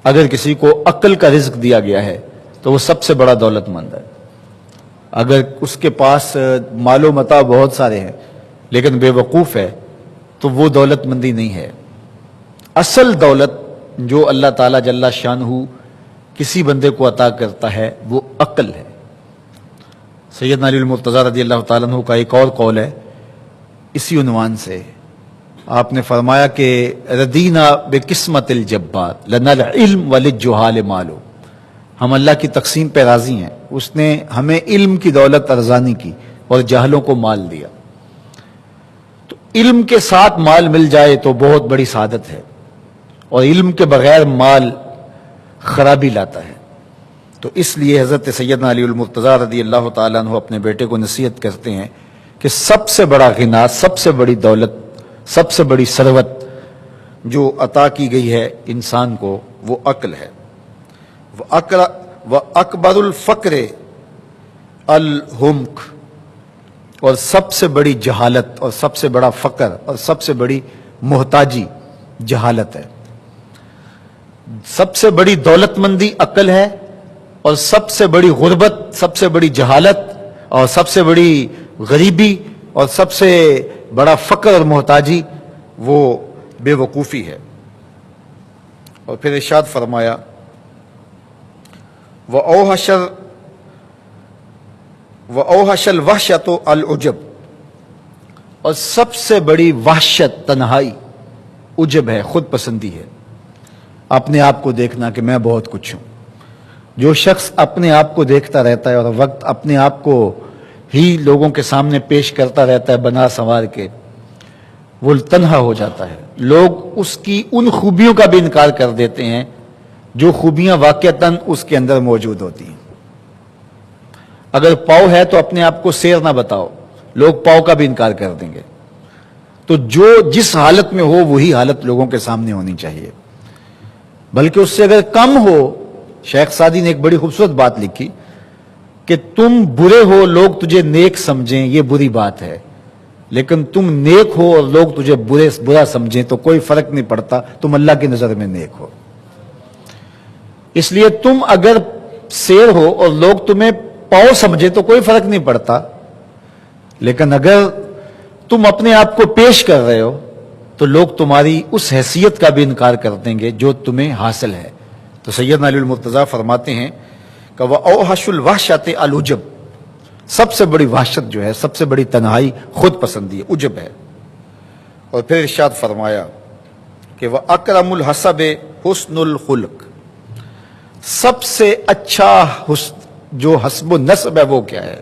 اگر کسی کو عقل کا رزق دیا گیا ہے تو وہ سب سے بڑا دولت مند ہے۔ اگر اس کے پاس مال و متاع بہت سارے ہیں لیکن بے وقوف ہے تو وہ دولت مندی نہیں ہے۔ اصل دولت جو اللہ تعالیٰ جل شانہ کسی بندے کو عطا کرتا ہے وہ عقل ہے۔ سیدنا علی المرتضی رضی اللہ تعالیٰ عنہ کا ایک اور قول ہے اسی عنوان سے، آپ نے فرمایا کہ ردینا بقسمت الجبار لنا العلم وللجہال مالو، ہم اللہ کی تقسیم پہ راضی ہیں، اس نے ہمیں علم کی دولت ارزانی کی اور جاہلوں کو مال دیا۔ تو علم کے ساتھ مال مل جائے تو بہت بڑی سعادت ہے، اور علم کے بغیر مال خرابی لاتا ہے۔ تو اس لیے حضرت سیدنا علی المرتضی رضی اللہ تعالیٰ عنہ اپنے بیٹے کو نصیحت کرتے ہیں کہ سب سے بڑا غنا، سب سے بڑی دولت، سب سے بڑی ثروت جو عطا کی گئی ہے انسان کو وہ عقل ہے۔ وَأَكْبَرُ الْفَقْرِ الْحُمْقُ، اور سب سے بڑی جہالت اور سب سے بڑا فقر اور سب سے بڑی محتاجی جہالت ہے۔ سب سے بڑی دولت مندی عقل ہے، اور سب سے بڑی غربت، سب سے بڑی جہالت اور سب سے بڑی غریبی اور سب سے بڑا فقر اور محتاجی وہ بے وقوفی ہے۔ اور پھر ارشاد فرمایا وَأَوْحَشَ الْوَحْشَةُ الْعُجْبُ، اور سب سے بڑی وحشت تنہائی عجب ہے، خود پسندی ہے، اپنے آپ کو دیکھنا کہ میں بہت کچھ ہوں۔ جو شخص اپنے آپ کو دیکھتا رہتا ہے اور وقت اپنے آپ کو ہی لوگوں کے سامنے پیش کرتا رہتا ہے بنا سنوار کے، وہ تنہا ہو جاتا ہے۔ لوگ اس کی ان خوبیوں کا بھی انکار کر دیتے ہیں جو خوبیاں واقعتاً اس کے اندر موجود ہوتی ہیں۔ اگر پاؤ ہے تو اپنے آپ کو سیر نہ بتاؤ، لوگ پاؤ کا بھی انکار کر دیں گے۔ تو جو جس حالت میں ہو وہی حالت لوگوں کے سامنے ہونی چاہیے، بلکہ اس سے اگر کم ہو. شیخ سعدی نے ایک بڑی خوبصورت بات لکھی کہ تم برے ہو لوگ تجھے نیک سمجھیں یہ بری بات ہے، لیکن تم نیک ہو اور لوگ تجھے برا سمجھیں تو کوئی فرق نہیں پڑتا، تم اللہ کی نظر میں نیک ہو. اس لیے تم اگر شیر ہو اور لوگ تمہیں پاؤ سمجھے تو کوئی فرق نہیں پڑتا، لیکن اگر تم اپنے آپ کو پیش کر رہے ہو تو لوگ تمہاری اس حیثیت کا بھی انکار کر دیں گے جو تمہیں حاصل ہے. تو سیدنا علی المرتضیٰ فرماتے ہیں کہ وَأَوْحَشُ الْوَحْشَةِ الْعُجْبُ، سب سے بڑی وحشت جو ہے، سب سے بڑی تنہائی خود پسندی ہے، عجب ہے. اور پھر ارشاد فرمایا کہ وَأَكْرَمُ الْحَسَبِ حُسْنُ الْخُلْقِ، سب سے اچھا جو حسب و نسب ہے وہ کیا ہے؟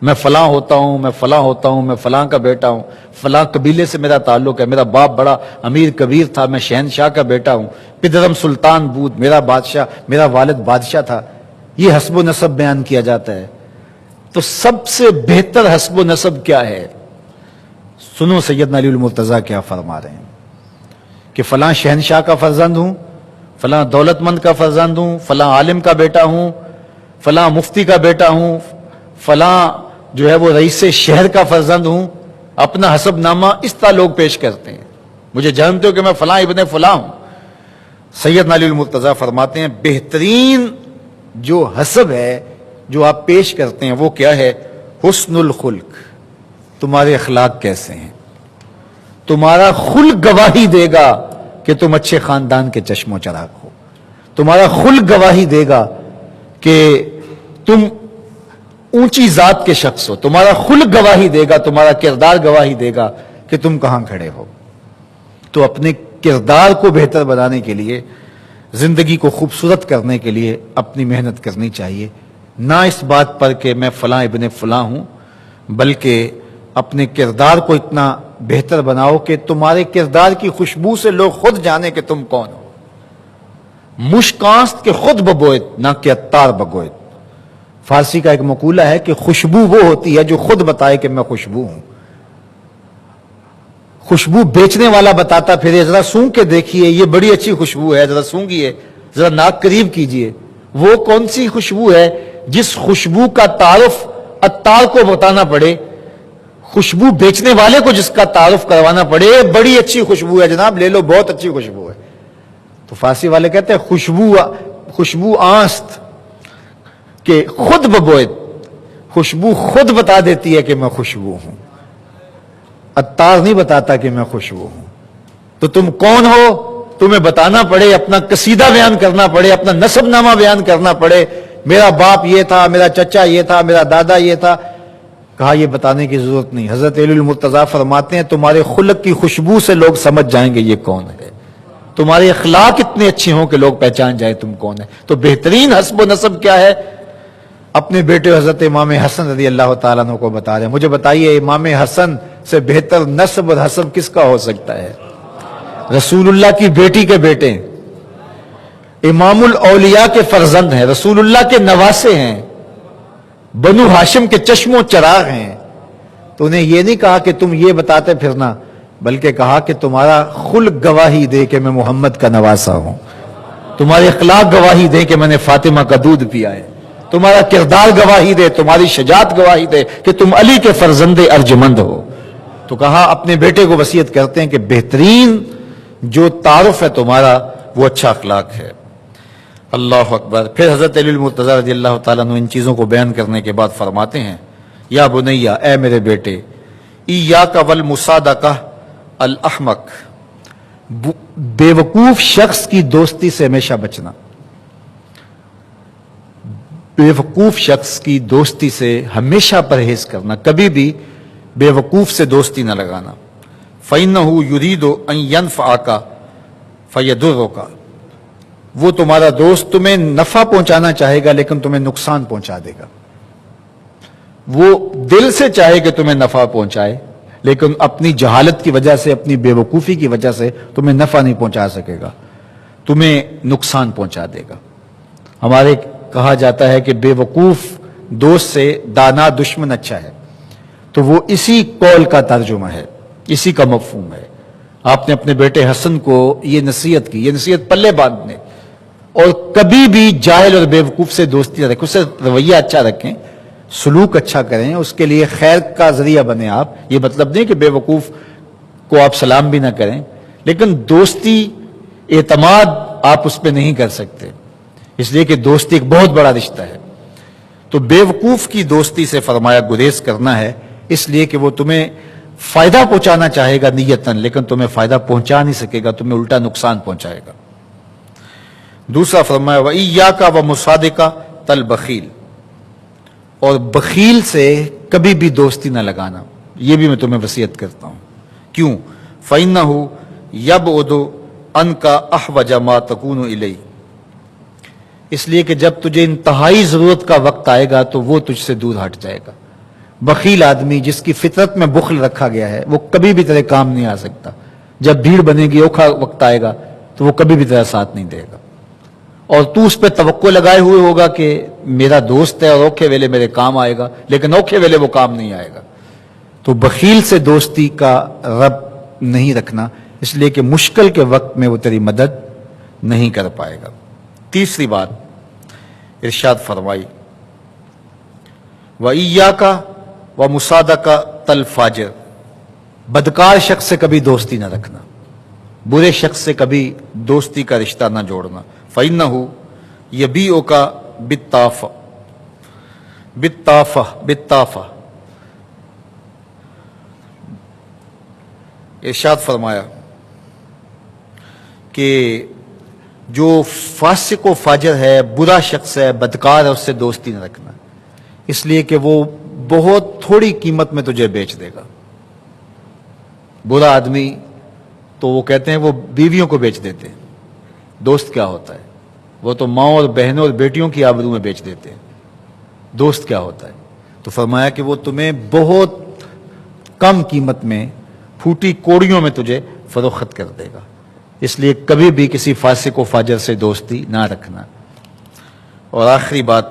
میں فلاں ہوتا ہوں، میں فلاں ہوتا ہوں، میں فلاں کا بیٹا ہوں، فلاں قبیلے سے میرا تعلق ہے، میرا باپ بڑا امیر کبیر تھا، میں شہنشاہ کا بیٹا ہوں، پدرم سلطان بود، میرا بادشاہ، میرا والد بادشاہ تھا. یہ حسب و نسب بیان کیا جاتا ہے. تو سب سے بہتر حسب و نسب کیا ہے؟ سنو سیدنا علی المرتضیٰ کیا فرما رہے ہیں کہ فلاں شہنشاہ کا فرزند ہوں، فلاں دولت مند کا فرزند ہوں، فلاں عالم کا بیٹا ہوں، فلاں مفتی کا بیٹا ہوں، فلاں جو ہے وہ رئیس شہر کا فرزند ہوں. اپنا حسب نامہ اس طرح لوگ پیش کرتے ہیں، مجھے جانتے ہو کہ میں فلاں ابن فلاں ہوں. سیدنا علی المرتضیٰ فرماتے ہیں بہترین جو حسب ہے جو آپ پیش کرتے ہیں وہ کیا ہے؟ حسن الخلق، تمہارے اخلاق کیسے ہیں. تمہارا خلق گواہی دے گا کہ تم اچھے خاندان کے چشم و چراغ ہو. تمہارا خلق گواہی دے گا کہ تم اونچی ذات کے شخص ہو. تمہارا خلق گواہی دے گا، تمہارا کردار گواہی دے گا کہ تم کہاں کھڑے ہو. تو اپنے کردار کو بہتر بنانے کے لیے، زندگی کو خوبصورت کرنے کے لیے اپنی محنت کرنی چاہیے، نہ اس بات پر کہ میں فلاں ابن فلاں ہوں، بلکہ اپنے کردار کو اتنا بہتر بناؤ کہ تمہارے کردار کی خوشبو سے لوگ خود جانیں کہ تم کون ہو. مشکانست کے خود ببوئت نہ کہ عطار بگوئت. فارسی کا ایک مقولہ ہے کہ خوشبو وہ ہوتی ہے جو خود بتائے کہ میں خوشبو ہوں. خوشبو بیچنے والا بتاتا پھر ذرا سونگ کے دیکھیے یہ بڑی اچھی خوشبو ہے، ذرا سونگیے، ذرا ناک قریب کیجئے. وہ کون سی خوشبو ہے جس خوشبو کا تعارف عطار کو بتانا پڑے، خوشبو بیچنے والے کو جس کا تعارف کروانا پڑے بڑی اچھی خوشبو ہے جناب لے لو، بہت اچھی خوشبو ہے. تو فارسی والے کہتے ہیں خوشبو آنست کہ خود ببوئت، خوشبو خود بتا دیتی ہے کہ میں خوشبو ہوں، عطار نہیں بتاتا کہ میں خوشبو ہوں. تو تم کون ہو تمہیں بتانا پڑے، اپنا قصیدہ بیان کرنا پڑے، اپنا نسب نامہ بیان کرنا پڑے. میرا باپ یہ تھا، میرا چچا یہ تھا، میرا دادا یہ تھا. کہا یہ بتانے کی ضرورت نہیں. حضرت علی المرتضیٰ فرماتے ہیں تمہارے خلق کی خوشبو سے لوگ سمجھ جائیں گے یہ کون ہے. تمہارے اخلاق اتنے اچھے ہوں کہ لوگ پہچان جائیں تم کون ہے. تو بہترین حسب و نسب کیا ہے؟ اپنے بیٹے حضرت امام حسن رضی اللہ تعالیٰ عنہ کو بتا رہے ہیں. مجھے بتائیے امام حسن سے بہتر نسب اور حسب کس کا ہو سکتا ہے؟ رسول اللہ کی بیٹی کے بیٹے، امام الاولیاء کے فرزند ہیں، رسول اللہ کے نواسے ہیں، بنو ہاشم کے چشم و چراغ ہیں. تو انہیں یہ نہیں کہا کہ تم یہ بتاتے پھرنا، بلکہ کہا کہ تمہارا خلق گواہی دے کہ میں محمد کا نواسا ہوں، تمہارے اخلاق گواہی دے کہ میں نے فاطمہ کا دودھ پیا ہے، تمہارا کردار گواہی دے، تمہاری شجاعت گواہی دے کہ تم علی کے فرزند ارجمند ہو. تو کہا اپنے بیٹے کو وصیت کرتے ہیں کہ بہترین جو تعارف ہے تمہارا وہ اچھا اخلاق ہے. اللہ اکبر. پھر حضرت علی المرتضیٰ رضی اللہ تعالیٰ عنہ ان چیزوں کو بیان کرنے کے بعد فرماتے ہیں یا بنیا، اے میرے بیٹے، ایاک والمصادقہ الاحمق، بے وقوف شخص کی دوستی سے ہمیشہ بچنا. بے وقوف شخص کی دوستی سے ہمیشہ پرہیز کرنا، کبھی بھی بے وقوف سے دوستی نہ لگانا. فَإِنَّهُ يُرِيدُ أَن يَنْفَعَكَ فَيَضُرُّكَ، وہ تمہارا دوست تمہیں نفع پہنچانا چاہے گا لیکن تمہیں نقصان پہنچا دے گا. وہ دل سے چاہے کہ تمہیں نفع پہنچائے لیکن اپنی جہالت کی وجہ سے، اپنی بے وقوفی کی وجہ سے تمہیں نفع نہیں پہنچا سکے گا، تمہیں نقصان پہنچا دے گا. ہمارے کہا جاتا ہے کہ بے وقوف دوست سے دانا دشمن اچھا ہے، تو وہ اسی قول کا ترجمہ ہے اسی کا مفہوم ہے۔ آپ نے اپنے بیٹے حسن کو یہ نصیحت کی، یہ نصیحت پلے باندھنے، اور کبھی بھی جاہل اور بیوقوف سے دوستی نہ رکھیں، اس سے رویہ اچھا رکھیں، سلوک اچھا کریں، اس کے لیے خیر کا ذریعہ بنیں آپ۔ یہ مطلب نہیں کہ بیوقوف کو آپ سلام بھی نہ کریں، لیکن دوستی، اعتماد آپ اس پہ نہیں کر سکتے، اس لیے کہ دوستی ایک بہت بڑا رشتہ ہے۔ تو بیوقوف کی دوستی سے فرمایا گریز کرنا ہے، اس لیے کہ وہ تمہیں فائدہ پہنچانا چاہے گا نیتاً، لیکن تمہیں فائدہ پہنچا نہیں سکے گا، تمہیں الٹا نقصان پہنچائے گا۔ دوسرا فرمایا وَإِيَّاكَ وَمُصَادِقَةَ الْبَخِيلِ، اور بخیل سے کبھی بھی دوستی نہ لگانا، یہ بھی میں تمہیں وصیت کرتا ہوں۔ کیوں؟ فَإِنَّهُ يَبْعُدُ عَنْكَ أَحْوَجَ مَا تَكُونُ إِلَيْهِ، اس لیے کہ جب تجھے انتہائی ضرورت کا وقت آئے گا تو وہ تجھ سے دور ہٹ جائے گا۔ بخیل آدمی جس کی فطرت میں بخل رکھا گیا ہے وہ کبھی بھی تیرے کام نہیں آ سکتا۔ جب بھیڑ بنے گی، اوکھا وقت آئے گا تو وہ کبھی بھی تیرا ساتھ نہیں دے گا، اور تو اس پہ توقع لگائے ہوئے ہوگا کہ میرا دوست ہے اور اوکھے ویلے میرے کام آئے گا، لیکن اوکھے ویلے وہ کام نہیں آئے گا۔ تو بخیل سے دوستی کا رب نہیں رکھنا، اس لیے کہ مشکل کے وقت میں وہ تیری مدد نہیں کر پائے گا۔ تیسری بات ارشاد فرمائی وَإِيَّاكَ وَمُصَادَقَةَ الْفَاجِرِ، بدکار شخص سے کبھی دوستی نہ رکھنا، برے شخص سے کبھی دوستی کا رشتہ نہ جوڑنا۔ فَإِنَّهُ يَبِيعُكَ بِالطَّافَةِ، ارشاد فرمایا کہ جو فاسق و فاجر ہے، برا شخص ہے، بدکار ہے، اس سے دوستی نہ رکھنا، اس لیے کہ وہ بہت تھوڑی قیمت میں تجھے بیچ دے گا۔ برا آدمی تو وہ کہتے ہیں وہ بیویوں کو بیچ دیتے ہیں، دوست کیا ہوتا ہے؟ وہ تو ماں اور بہنوں اور بیٹیوں کی آبرو میں بیچ دیتے ہیں، دوست کیا ہوتا ہے؟ تو فرمایا کہ وہ تمہیں بہت کم قیمت میں، پھوٹی کوڑیوں میں تجھے فروخت کر دے گا، اس لیے کبھی بھی کسی فاسق و فاجر سے دوستی نہ رکھنا۔ اور آخری بات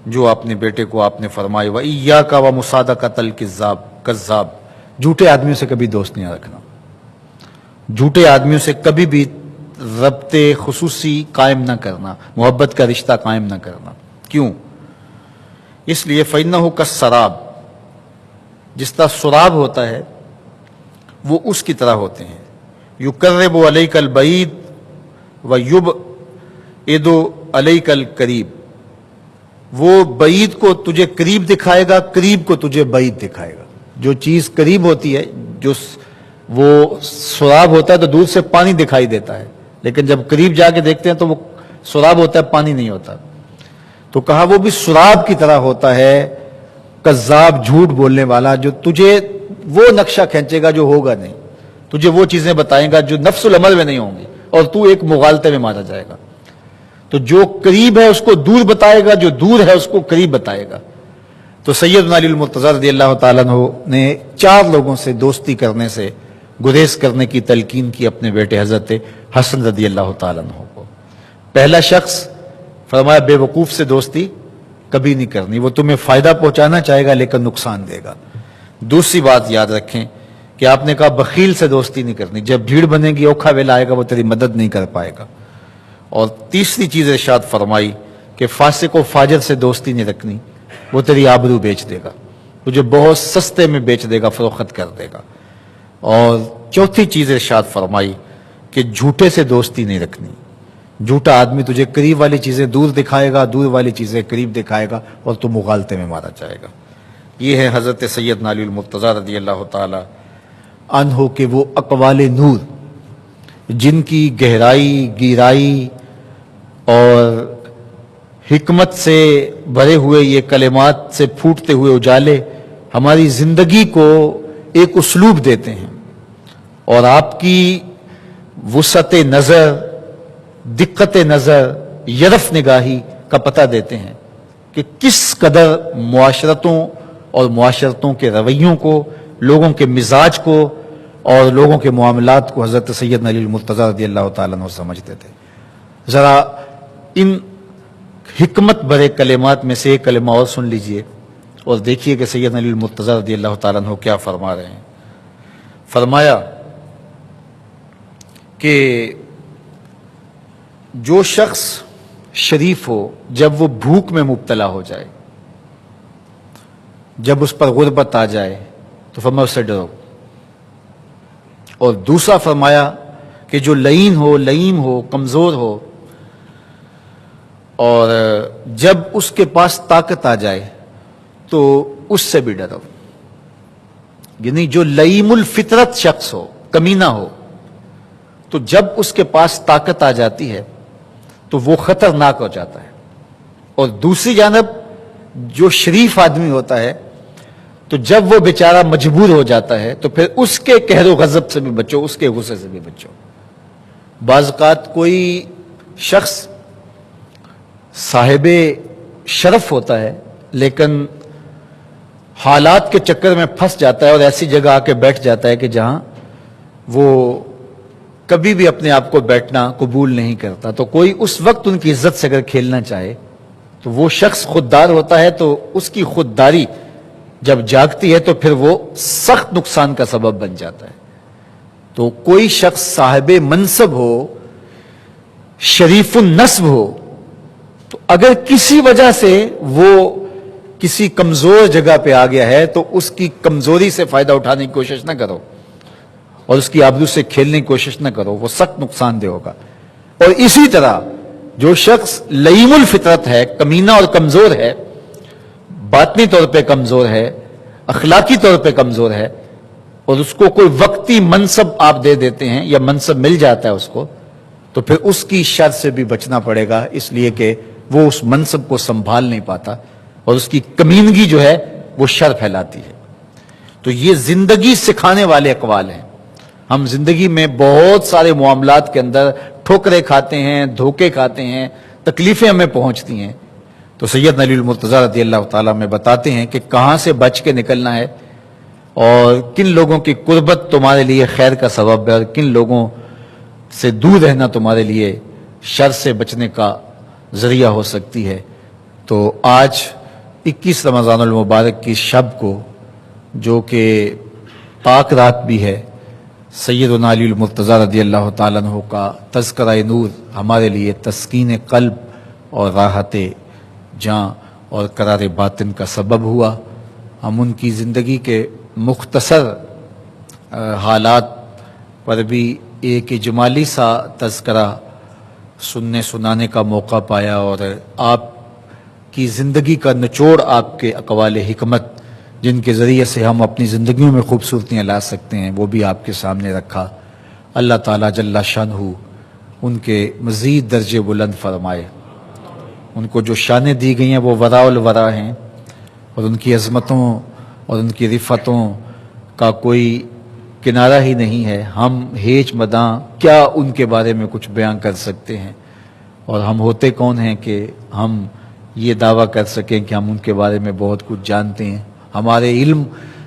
جو اپنے بیٹے کو آپ نے فرمائی وَإِيَّاكَ وَمُصَادَقَةَ الْكَذَّابِ، جھوٹے آدمیوں سے کبھی دوست نہیں رکھنا، جھوٹے آدمیوں سے کبھی بھی ربط خصوصی قائم نہ کرنا، محبت کا رشتہ قائم نہ کرنا۔ کیوں؟ اس لیے فَإِنَّهُ كَالسَّرَابِ، جس طرح سراب ہوتا ہے وہ اس کی طرح ہوتے ہیں، يُقَرِّبُ عَلَيْكَ الْبَعِيدَ وَيُبْعِدُ عَلَيْكَ الْقَرِيبَ، وہ بعید کو تجھے قریب دکھائے گا، قریب کو تجھے بعید دکھائے گا۔ جو چیز قریب ہوتی ہے، جو وہ سراب ہوتا ہے تو دور سے پانی دکھائی دیتا ہے، لیکن جب قریب جا کے دیکھتے ہیں تو وہ سراب ہوتا ہے، پانی نہیں ہوتا۔ تو کہا وہ بھی سراب کی طرح ہوتا ہے، کذاب، جھوٹ بولنے والا، جو تجھے وہ نقشہ کھینچے گا جو ہوگا نہیں، تجھے وہ چیزیں بتائیں گا جو نفس العمل میں نہیں ہوں گی، اور تو ایک مغالطے میں مارا جائے گا۔ تو جو قریب ہے اس کو دور بتائے گا، جو دور ہے اس کو قریب بتائے گا۔ تو سیدنا علی المرتضی رضی اللہ تعالیٰ عنہ نے 4 لوگوں سے دوستی کرنے سے گریز کرنے کی تلقین کی اپنے بیٹے حضرت حسن رضی اللہ تعالیٰ عنہ کو۔ پہلا شخص فرمایا بے وقوف سے دوستی کبھی نہیں کرنی، وہ تمہیں فائدہ پہنچانا چاہے گا لیکن نقصان دے گا۔ دوسری بات یاد رکھیں کہ آپ نے کہا بخیل سے دوستی نہیں کرنی، جب بھیڑ بنے گی، اوکھا ویلا آئے گا، وہ تیری مدد نہیں کر پائے گا۔ اور تیسری چیز ارشاد فرمائی کہ فاسق و فاجر سے دوستی نہیں رکھنی، وہ تیری آبرو بیچ دے گا، تجھے بہت سستے میں بیچ دے گا، فروخت کر دے گا۔ اور چوتھی چیز ارشاد فرمائی کہ جھوٹے سے دوستی نہیں رکھنی، جھوٹا آدمی تجھے قریب والی چیزیں دور دکھائے گا، دور والی چیزیں قریب دکھائے گا، اور تو مغالطے میں مارا جائے گا۔ یہ ہے حضرت سیدنا علی المرتضی رضی اللہ تعالی عنہ کے وہ اقوال نور جن کی گہرائی، گہرائی اور حکمت سے بھرے ہوئے یہ کلمات سے پھوٹتے ہوئے اجالے ہماری زندگی کو ایک اسلوب دیتے ہیں، اور آپ کی وسعت نظر، دقت نظر، یرف نگاہی کا پتہ دیتے ہیں کہ کس قدر معاشرتوں اور معاشرتوں کے رویوں کو، لوگوں کے مزاج کو اور لوگوں کے معاملات کو حضرت سیدنا علی المرتضی رضی اللہ تعالیٰ عنہ سمجھتے تھے۔ ذرا ان حکمت بھرے کلمات میں سے ایک کلمہ اور سن لیجئے اور دیکھیے کہ سیدنا علی المرتضی رضی اللہ تعالیٰ عنہ کیا فرما رہے ہیں۔ فرمایا کہ جو شخص شریف ہو جب وہ بھوک میں مبتلا ہو جائے، جب اس پر غربت آ جائے تو فرمایا اس سے ڈرو، اور دوسرا فرمایا کہ جو لعین ہو، لئیم ہو، کمزور ہو، اور جب اس کے پاس طاقت آ جائے تو اس سے بھی ڈرو۔ یعنی جو لئیم الفطرت شخص ہو، کمینہ ہو، تو جب اس کے پاس طاقت آ جاتی ہے تو وہ خطرناک ہو جاتا ہے، اور دوسری جانب جو شریف آدمی ہوتا ہے تو جب وہ بیچارہ مجبور ہو جاتا ہے تو پھر اس کے قہر و غضب سے بھی بچو، اس کے غصے سے بھی بچو۔ بعض اوقات کوئی شخص صاحب شرف ہوتا ہے لیکن حالات کے چکر میں پھنس جاتا ہے اور ایسی جگہ آ کے بیٹھ جاتا ہے کہ جہاں وہ کبھی بھی اپنے آپ کو بیٹھنا قبول نہیں کرتا، تو کوئی اس وقت ان کی عزت سے اگر کھیلنا چاہے تو وہ شخص خوددار ہوتا ہے، تو اس کی خودداری جب جاگتی ہے تو پھر وہ سخت نقصان کا سبب بن جاتا ہے۔ تو کوئی شخص صاحب منصب ہو، شریف النسب ہو، تو اگر کسی وجہ سے وہ کسی کمزور جگہ پہ آ گیا ہے تو اس کی کمزوری سے فائدہ اٹھانے کی کوشش نہ کرو اور اس کی آبرو سے کھیلنے کی کوشش نہ کرو، وہ سخت نقصان دہ ہوگا۔ اور اسی طرح جو شخص لئیم الفطرت ہے، کمینہ اور کمزور ہے، باطنی طور پہ کمزور ہے، اخلاقی طور پہ کمزور ہے، اور اس کو کوئی وقتی منصب آپ دے دیتے ہیں یا منصب مل جاتا ہے اس کو، تو پھر اس کی شر سے بھی بچنا پڑے گا، اس لیے کہ وہ اس منصب کو سنبھال نہیں پاتا اور اس کی کمینگی جو ہے وہ شر پھیلاتی ہے۔ تو یہ زندگی سکھانے والے اقوال ہیں۔ ہم زندگی میں بہت سارے معاملات کے اندر ٹھوکریں کھاتے ہیں، دھوکے کھاتے ہیں، تکلیفیں ہمیں پہنچتی ہیں، تو سیدنا علی المرتضیٰ رضی اللہ تعالیٰ میں بتاتے ہیں کہ کہاں سے بچ کے نکلنا ہے اور کن لوگوں کی قربت تمہارے لیے خیر کا سبب ہے اور کن لوگوں سے دور رہنا تمہارے لیے شر سے بچنے کا ذریعہ ہو سکتی ہے۔ تو آج 21 رمضان المبارک کی شب کو، جو کہ پاک رات بھی ہے، سیدنا علی المرتضیٰ رضی اللہ تعالیٰ عنہ کا تذکرہ نور ہمارے لیے تسکین قلب اور راحت جاں اور قرار باطن کا سبب ہوا۔ ہم ان کی زندگی کے مختصر حالات پر بھی ایک اجمالی سا تذکرہ سننے سنانے کا موقع پایا، اور آپ کی زندگی کا نچوڑ، آپ کے اقوال حکمت جن کے ذریعے سے ہم اپنی زندگیوں میں خوبصورتیاں لا سکتے ہیں، وہ بھی آپ کے سامنے رکھا۔ اللہ تعالیٰ جل شانہ ان کے مزید درجے بلند فرمائے۔ ان کو جو شانیں دی گئی ہیں وہ وراء الورا ہیں، اور ان کی عظمتوں اور ان کی رفتوں کا کوئی کنارہ ہی نہیں ہے۔ ہم ہیچ مداں کیا ان کے بارے میں کچھ بیان کر سکتے ہیں، اور ہم ہوتے کون ہیں کہ ہم یہ دعویٰ کر سکیں کہ ہم ان کے بارے میں بہت کچھ جانتے ہیں۔ ہمارے علم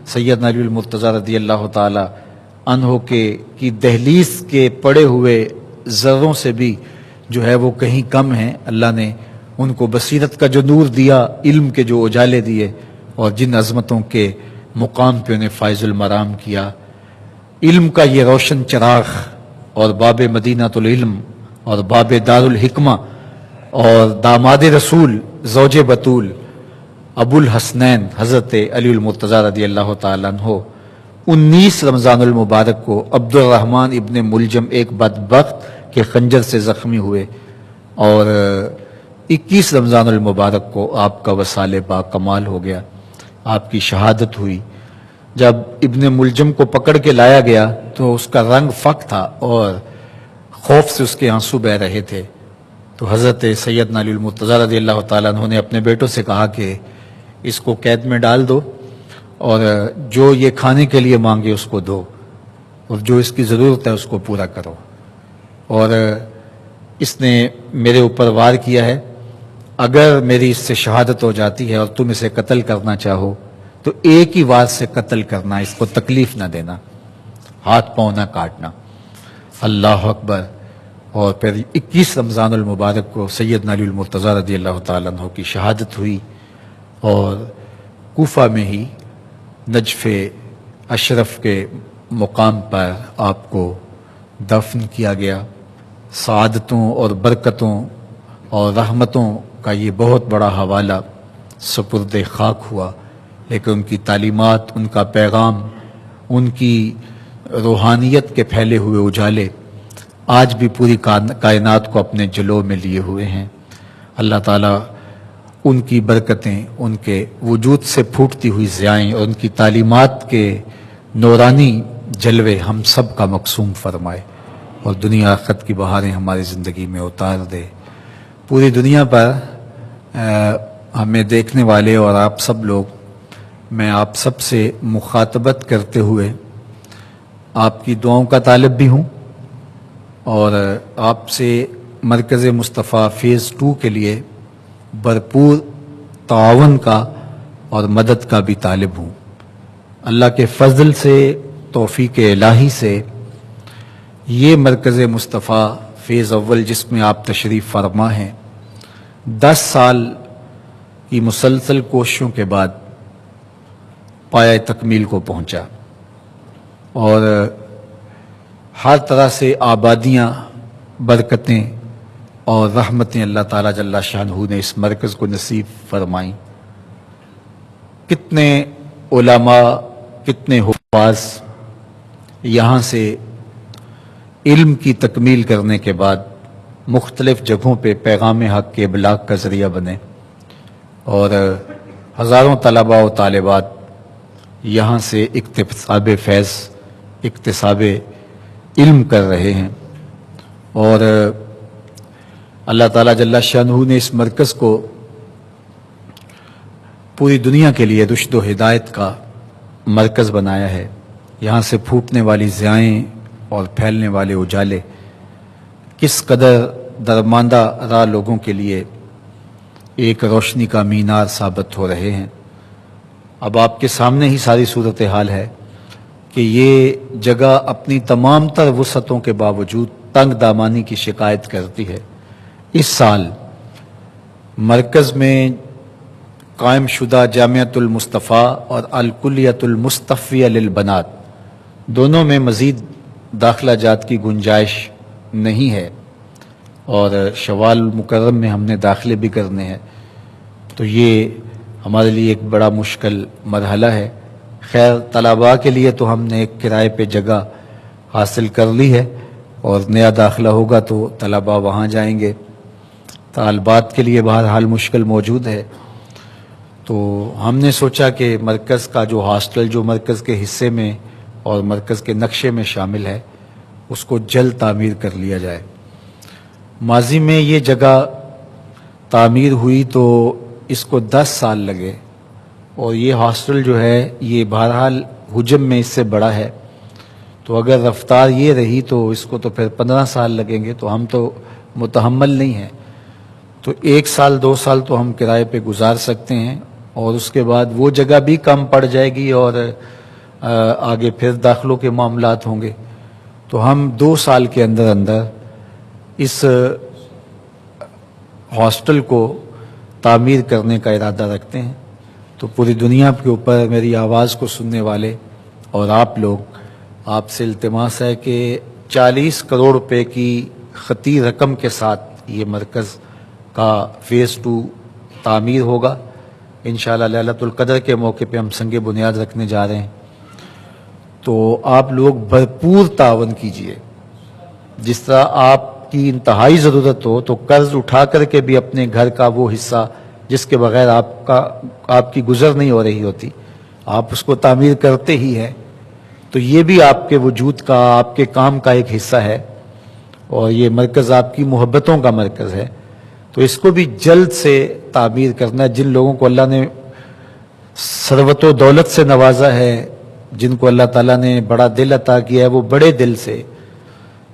سیدنا علی المرتضیٰ رضی اللہ تعالی عنہ کی دہلیز کے پڑے ہوئے ذروں سے بھی جو ہے وہ کہیں کم ہیں۔ اللہ نے ان کو بصیرت کا جو نور دیا، علم کے جو اجالے دیے، اور جن عظمتوں کے مقام پہ انہیں فائز المرام کیا، علم کا یہ روشن چراغ اور باب مدینہ العلم اور باب دار الحکمہ اور داماد رسول زوج بطول ابو الحسنین حضرت علی المرتضیٰ رضی اللہ تعالیٰ عنہ 19 رمضان المبارک کو عبد الرحمن ابن ملجم ایک بدبخت کے خنجر سے زخمی ہوئے، اور 21 رمضان المبارک کو آپ کا وصال با کمال ہو گیا، آپ کی شہادت ہوئی۔ جب ابن ملجم کو پکڑ کے لایا گیا تو اس کا رنگ فک تھا اور خوف سے اس کے آنسو بہہ رہے تھے، تو حضرت سیدنا علی المرتضیٰ رضی اللہ تعالیٰ عنہ نے اپنے بیٹوں سے کہا کہ اس کو قید میں ڈال دو، اور جو یہ کھانے کے لیے مانگے اس کو دو، اور جو اس کی ضرورت ہے اس کو پورا کرو۔ اور اس نے میرے اوپر وار کیا ہے، اگر میری اس سے شہادت ہو جاتی ہے اور تم اسے قتل کرنا چاہو تو ایک ہی وار سے قتل کرنا، اس کو تکلیف نہ دینا، ہاتھ پاؤں نہ کاٹنا۔ اللہ اکبر۔ اور پھر 21 رمضان المبارک کو سیدنا علی المرتضیٰ رضی اللہ تعالیٰ عنہ کی شہادت ہوئی، اور کوفہ میں ہی نجف اشرف کے مقام پر آپ کو دفن کیا گیا، سعادتوں اور برکتوں اور رحمتوں کا یہ بہت بڑا حوالہ سپرد خاک ہوا، لیکن ان کی تعلیمات، ان کا پیغام، ان کی روحانیت کے پھیلے ہوئے اجالے آج بھی پوری کائنات کو اپنے جلوہ میں لیے ہوئے ہیں۔ اللہ تعالیٰ ان کی برکتیں، ان کے وجود سے پھوٹتی ہوئی ضیائیں اور ان کی تعلیمات کے نورانی جلوے ہم سب کا مقسوم فرمائے اور دنیا آخرت کی بہاریں ہماری زندگی میں اتار دے۔ پوری دنیا پر ہمیں دیکھنے والے اور آپ سب لوگ، میں آپ سب سے مخاطبت کرتے ہوئے آپ کی دعاؤں کا طالب بھی ہوں اور آپ سے مرکز مصطفیٰ فیز 2 کے لیے بھرپور تعاون کا اور مدد کا بھی طالب ہوں۔ اللہ کے فضل سے، توفیق الہی سے، یہ مرکز مصطفیٰ فیض اول جس میں آپ تشریف فرما ہیں 10 سال کی مسلسل کوششوں کے بعد پایہ تکمیل کو پہنچا اور ہر طرح سے آبادیاں، برکتیں اور رحمتیں اللہ تعالیٰ جل شانہ نے اس مرکز کو نصیب فرمائیں۔ کتنے علماء، کتنے حفاظ یہاں سے علم کی تکمیل کرنے کے بعد مختلف جگہوں پہ پیغام حق کے ابلاغ کا ذریعہ بنے اور ہزاروں طلباء و طالبات یہاں سے اکتساب فیض، اکتساب علم کر رہے ہیں اور اللہ تعالیٰ جل شانہ نے اس مرکز کو پوری دنیا کے لیے رشد و ہدایت کا مرکز بنایا ہے۔ یہاں سے پھوٹنے والی ضیائیں اور پھیلنے والے اجالے کس قدر درماندہ راہ لوگوں کے لیے ایک روشنی کا مینار ثابت ہو رہے ہیں۔ اب آپ کے سامنے ہی ساری صورتحال ہے کہ یہ جگہ اپنی تمام تر وسعتوں کے باوجود تنگ دامانی کی شکایت کرتی ہے۔ اس سال مرکز میں قائم شدہ جامعۃ المصطفیٰ اور الکلیۃ المصطفیہ للبنات دونوں میں مزید داخلہ جات کی گنجائش نہیں ہے اور شوال مکرم میں ہم نے داخلے بھی کرنے ہیں، تو یہ ہمارے لیے ایک بڑا مشکل مرحلہ ہے۔ خیر، طلباء کے لیے تو ہم نے ایک کرائے پہ جگہ حاصل کر لی ہے اور نیا داخلہ ہوگا تو طلباء وہاں جائیں گے۔ طالبات کے لیے بہرحال مشکل موجود ہے، تو ہم نے سوچا کہ مرکز کا جو ہاسٹل جو مرکز کے حصے میں اور مرکز کے نقشے میں شامل ہے اس کو جلد تعمیر کر لیا جائے۔ ماضی میں یہ جگہ تعمیر ہوئی تو اس کو 10 سال لگے اور یہ ہاسٹل جو ہے یہ بہرحال حجم میں اس سے بڑا ہے، تو اگر رفتار یہ رہی تو اس کو تو پھر 15 سال لگیں گے، تو ہم تو متحمل نہیں ہیں، تو 1 سال 2 سال تو ہم کرائے پہ گزار سکتے ہیں اور اس کے بعد وہ جگہ بھی کم پڑ جائے گی اور آگے پھر داخلوں کے معاملات ہوں گے، تو ہم 2 سال کے اندر اندر اس ہاسٹل کو تعمیر کرنے کا ارادہ رکھتے ہیں۔ تو پوری دنیا کے اوپر میری آواز کو سننے والے اور آپ لوگ، آپ سے التماس ہے کہ 40 کروڑ روپے کی خطی رقم کے ساتھ یہ مرکز کا فیز 2 تعمیر ہوگا۔ انشاءاللہ لیلۃ القدر کے موقع پہ ہم سنگ بنیاد رکھنے جا رہے ہیں، تو آپ لوگ بھرپور تعاون کیجئے۔ جس طرح آپ کی انتہائی ضرورت ہو تو قرض اٹھا کر کے بھی اپنے گھر کا وہ حصہ جس کے بغیر آپ کی گزر نہیں ہو رہی ہوتی، آپ اس کو تعمیر کرتے ہی ہیں، تو یہ بھی آپ کے وجود کا، آپ کے کام کا ایک حصہ ہے اور یہ مرکز آپ کی محبتوں کا مرکز ہے، تو اس کو بھی جلد سے تعمیر کرنا ہے۔ جن لوگوں کو اللہ نے ثروت و دولت سے نوازا ہے، جن کو اللہ تعالیٰ نے بڑا دل عطا کیا ہے، وہ بڑے دل سے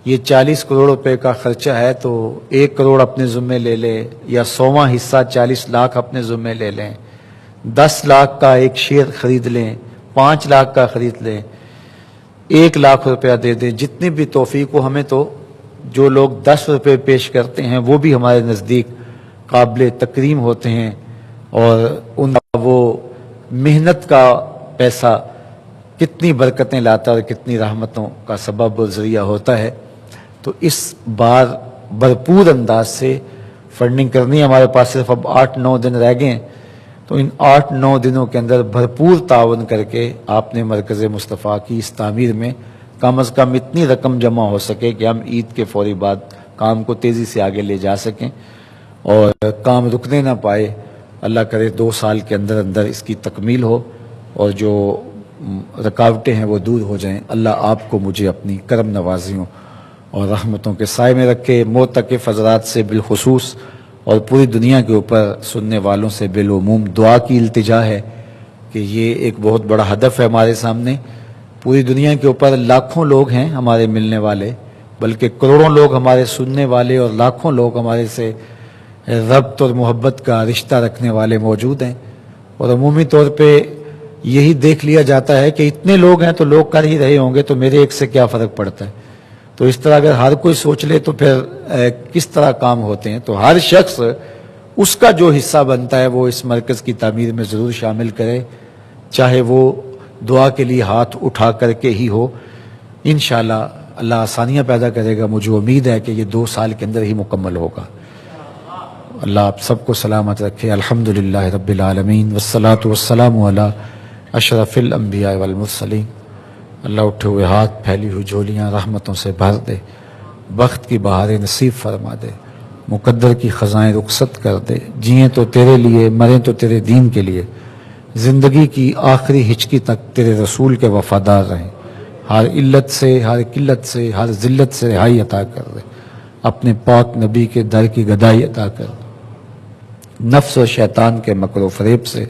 یہ 40 کروڑ روپے کا خرچہ ہے تو 1 کروڑ اپنے ذمے لے لے یا 100واں حصہ 40 لاکھ اپنے ذمے لے لیں، 10 لاکھ کا ایک شیئر خرید لیں، 5 لاکھ کا خرید لیں، 1 لاکھ روپیہ دے دیں، جتنی بھی توفیق ہو۔ ہمیں تو جو لوگ 10 روپے پیش کرتے ہیں وہ بھی ہمارے نزدیک قابل تکریم ہوتے ہیں اور ان کا وہ محنت کا پیسہ کتنی برکتیں لاتا ہے اور کتنی رحمتوں کا سبب اور ذریعہ ہوتا ہے. تو اس بار بھرپور انداز سے فنڈنگ کرنی ہے. ہمارے پاس صرف اب 8-9 دن رہ گئے ہیں، تو ان 8-9 دنوں کے اندر بھرپور تعاون کر کے آپ نے مرکز مصطفیٰ کی اس تعمیر میں کم از کم اتنی رقم جمع ہو سکے کہ ہم عید کے فوری بعد کام کو تیزی سے آگے لے جا سکیں اور کام رکنے نہ پائے. اللہ کرے 2 سال کے اندر اندر اس کی تکمیل ہو اور جو رکاوٹیں ہیں وہ دور ہو جائیں. اللہ آپ کو مجھے اپنی کرم نوازیوں اور رحمتوں کے سائے میں رکھے. معتکف حضرات سے بالخصوص اور پوری دنیا کے اوپر سننے والوں سے بالعموم دعا کی التجا ہے کہ یہ ایک بہت بڑا ہدف ہے ہمارے سامنے. پوری دنیا کے اوپر لاکھوں لوگ ہیں ہمارے ملنے والے، بلکہ کروڑوں لوگ ہمارے سننے والے اور لاکھوں لوگ ہمارے سے ربط اور محبت کا رشتہ رکھنے والے موجود ہیں. اور عمومی طور پہ یہی دیکھ لیا جاتا ہے کہ اتنے لوگ ہیں تو لوگ کر ہی رہے ہوں گے تو میرے ایک سے کیا فرق پڑتا ہے. تو اس طرح اگر ہر کوئی سوچ لے تو پھر کس طرح کام ہوتے ہیں. تو ہر شخص اس کا جو حصہ بنتا ہے وہ اس مرکز کی تعمیر میں ضرور شامل کرے، چاہے وہ دعا کے لیے ہاتھ اٹھا کر کے ہی ہو. انشاءاللہ اللہ آسانیاں پیدا کرے گا. مجھے امید ہے کہ یہ 2 سال کے اندر ہی مکمل ہوگا. اللہ آپ سب کو سلامت رکھے. الحمدللہ رب العالمین والصلاة والسلام علی اشرف الانبیاء والمرسلین. اللہ اٹھے ہوئے ہاتھ، پھیلی ہوئی جھولیاں رحمتوں سے بھر دے، بخت کی بہاریں نصیب فرما دے، مقدر کی خزائیں رخصت کر دے. جئیں تو تیرے لیے، مریں تو تیرے دین کے لیے، زندگی کی آخری ہچکی تک تیرے رسول کے وفادار رہیں. ہر علت سے، ہر قلت سے، ہر ذلت سے رہائی عطا کر دے. اپنے پاک نبی کے در کی گدائی عطا کر دے. نفس و شیطان کے مکر و فریب سے،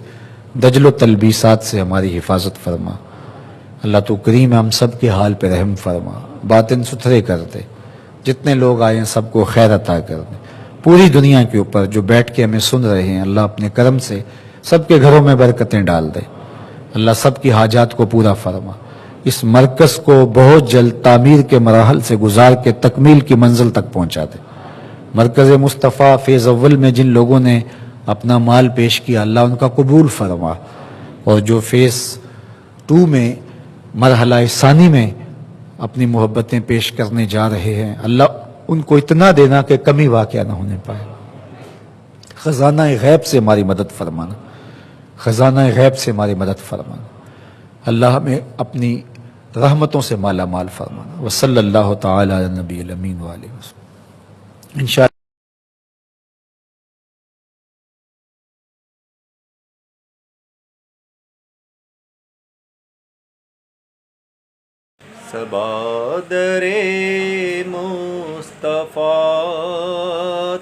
دجل و تلبیسات سے ہماری حفاظت فرما. اللہ تو کریم ہے، ہم سب کے حال پہ رحم فرما، باطن ستھرے کر دے. جتنے لوگ آئے ہیں سب کو خیر عطا کر دے. پوری دنیا کے اوپر جو بیٹھ کے ہمیں سن رہے ہیں، اللہ اپنے کرم سے سب کے گھروں میں برکتیں ڈال دے. اللہ سب کی حاجات کو پورا فرما. اس مرکز کو بہت جلد تعمیر کے مراحل سے گزار کے تکمیل کی منزل تک پہنچا دے. مرکز مصطفیٰ فیز اول میں جن لوگوں نے اپنا مال پیش کیا، اللہ ان کا قبول فرما. اور جو فیز 2 میں مرحلہ ثانی میں اپنی محبتیں پیش کرنے جا رہے ہیں، اللہ ان کو اتنا دینا کہ کمی واقعہ نہ ہونے پائے. خزانہ غیب سے ہماری مدد فرمانا، خزانہ غیب سے ہماری مدد فرمانا. اللہ ہمیں اپنی رحمتوں سے مالا مال فرمانا. وصلی اللہ تعالی علی نبی الامین وآلہ وسلم. انشاءاللہ سبادر مصطفیٰ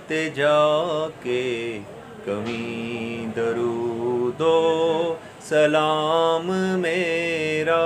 تے جا کے کمی درود و سلام میرا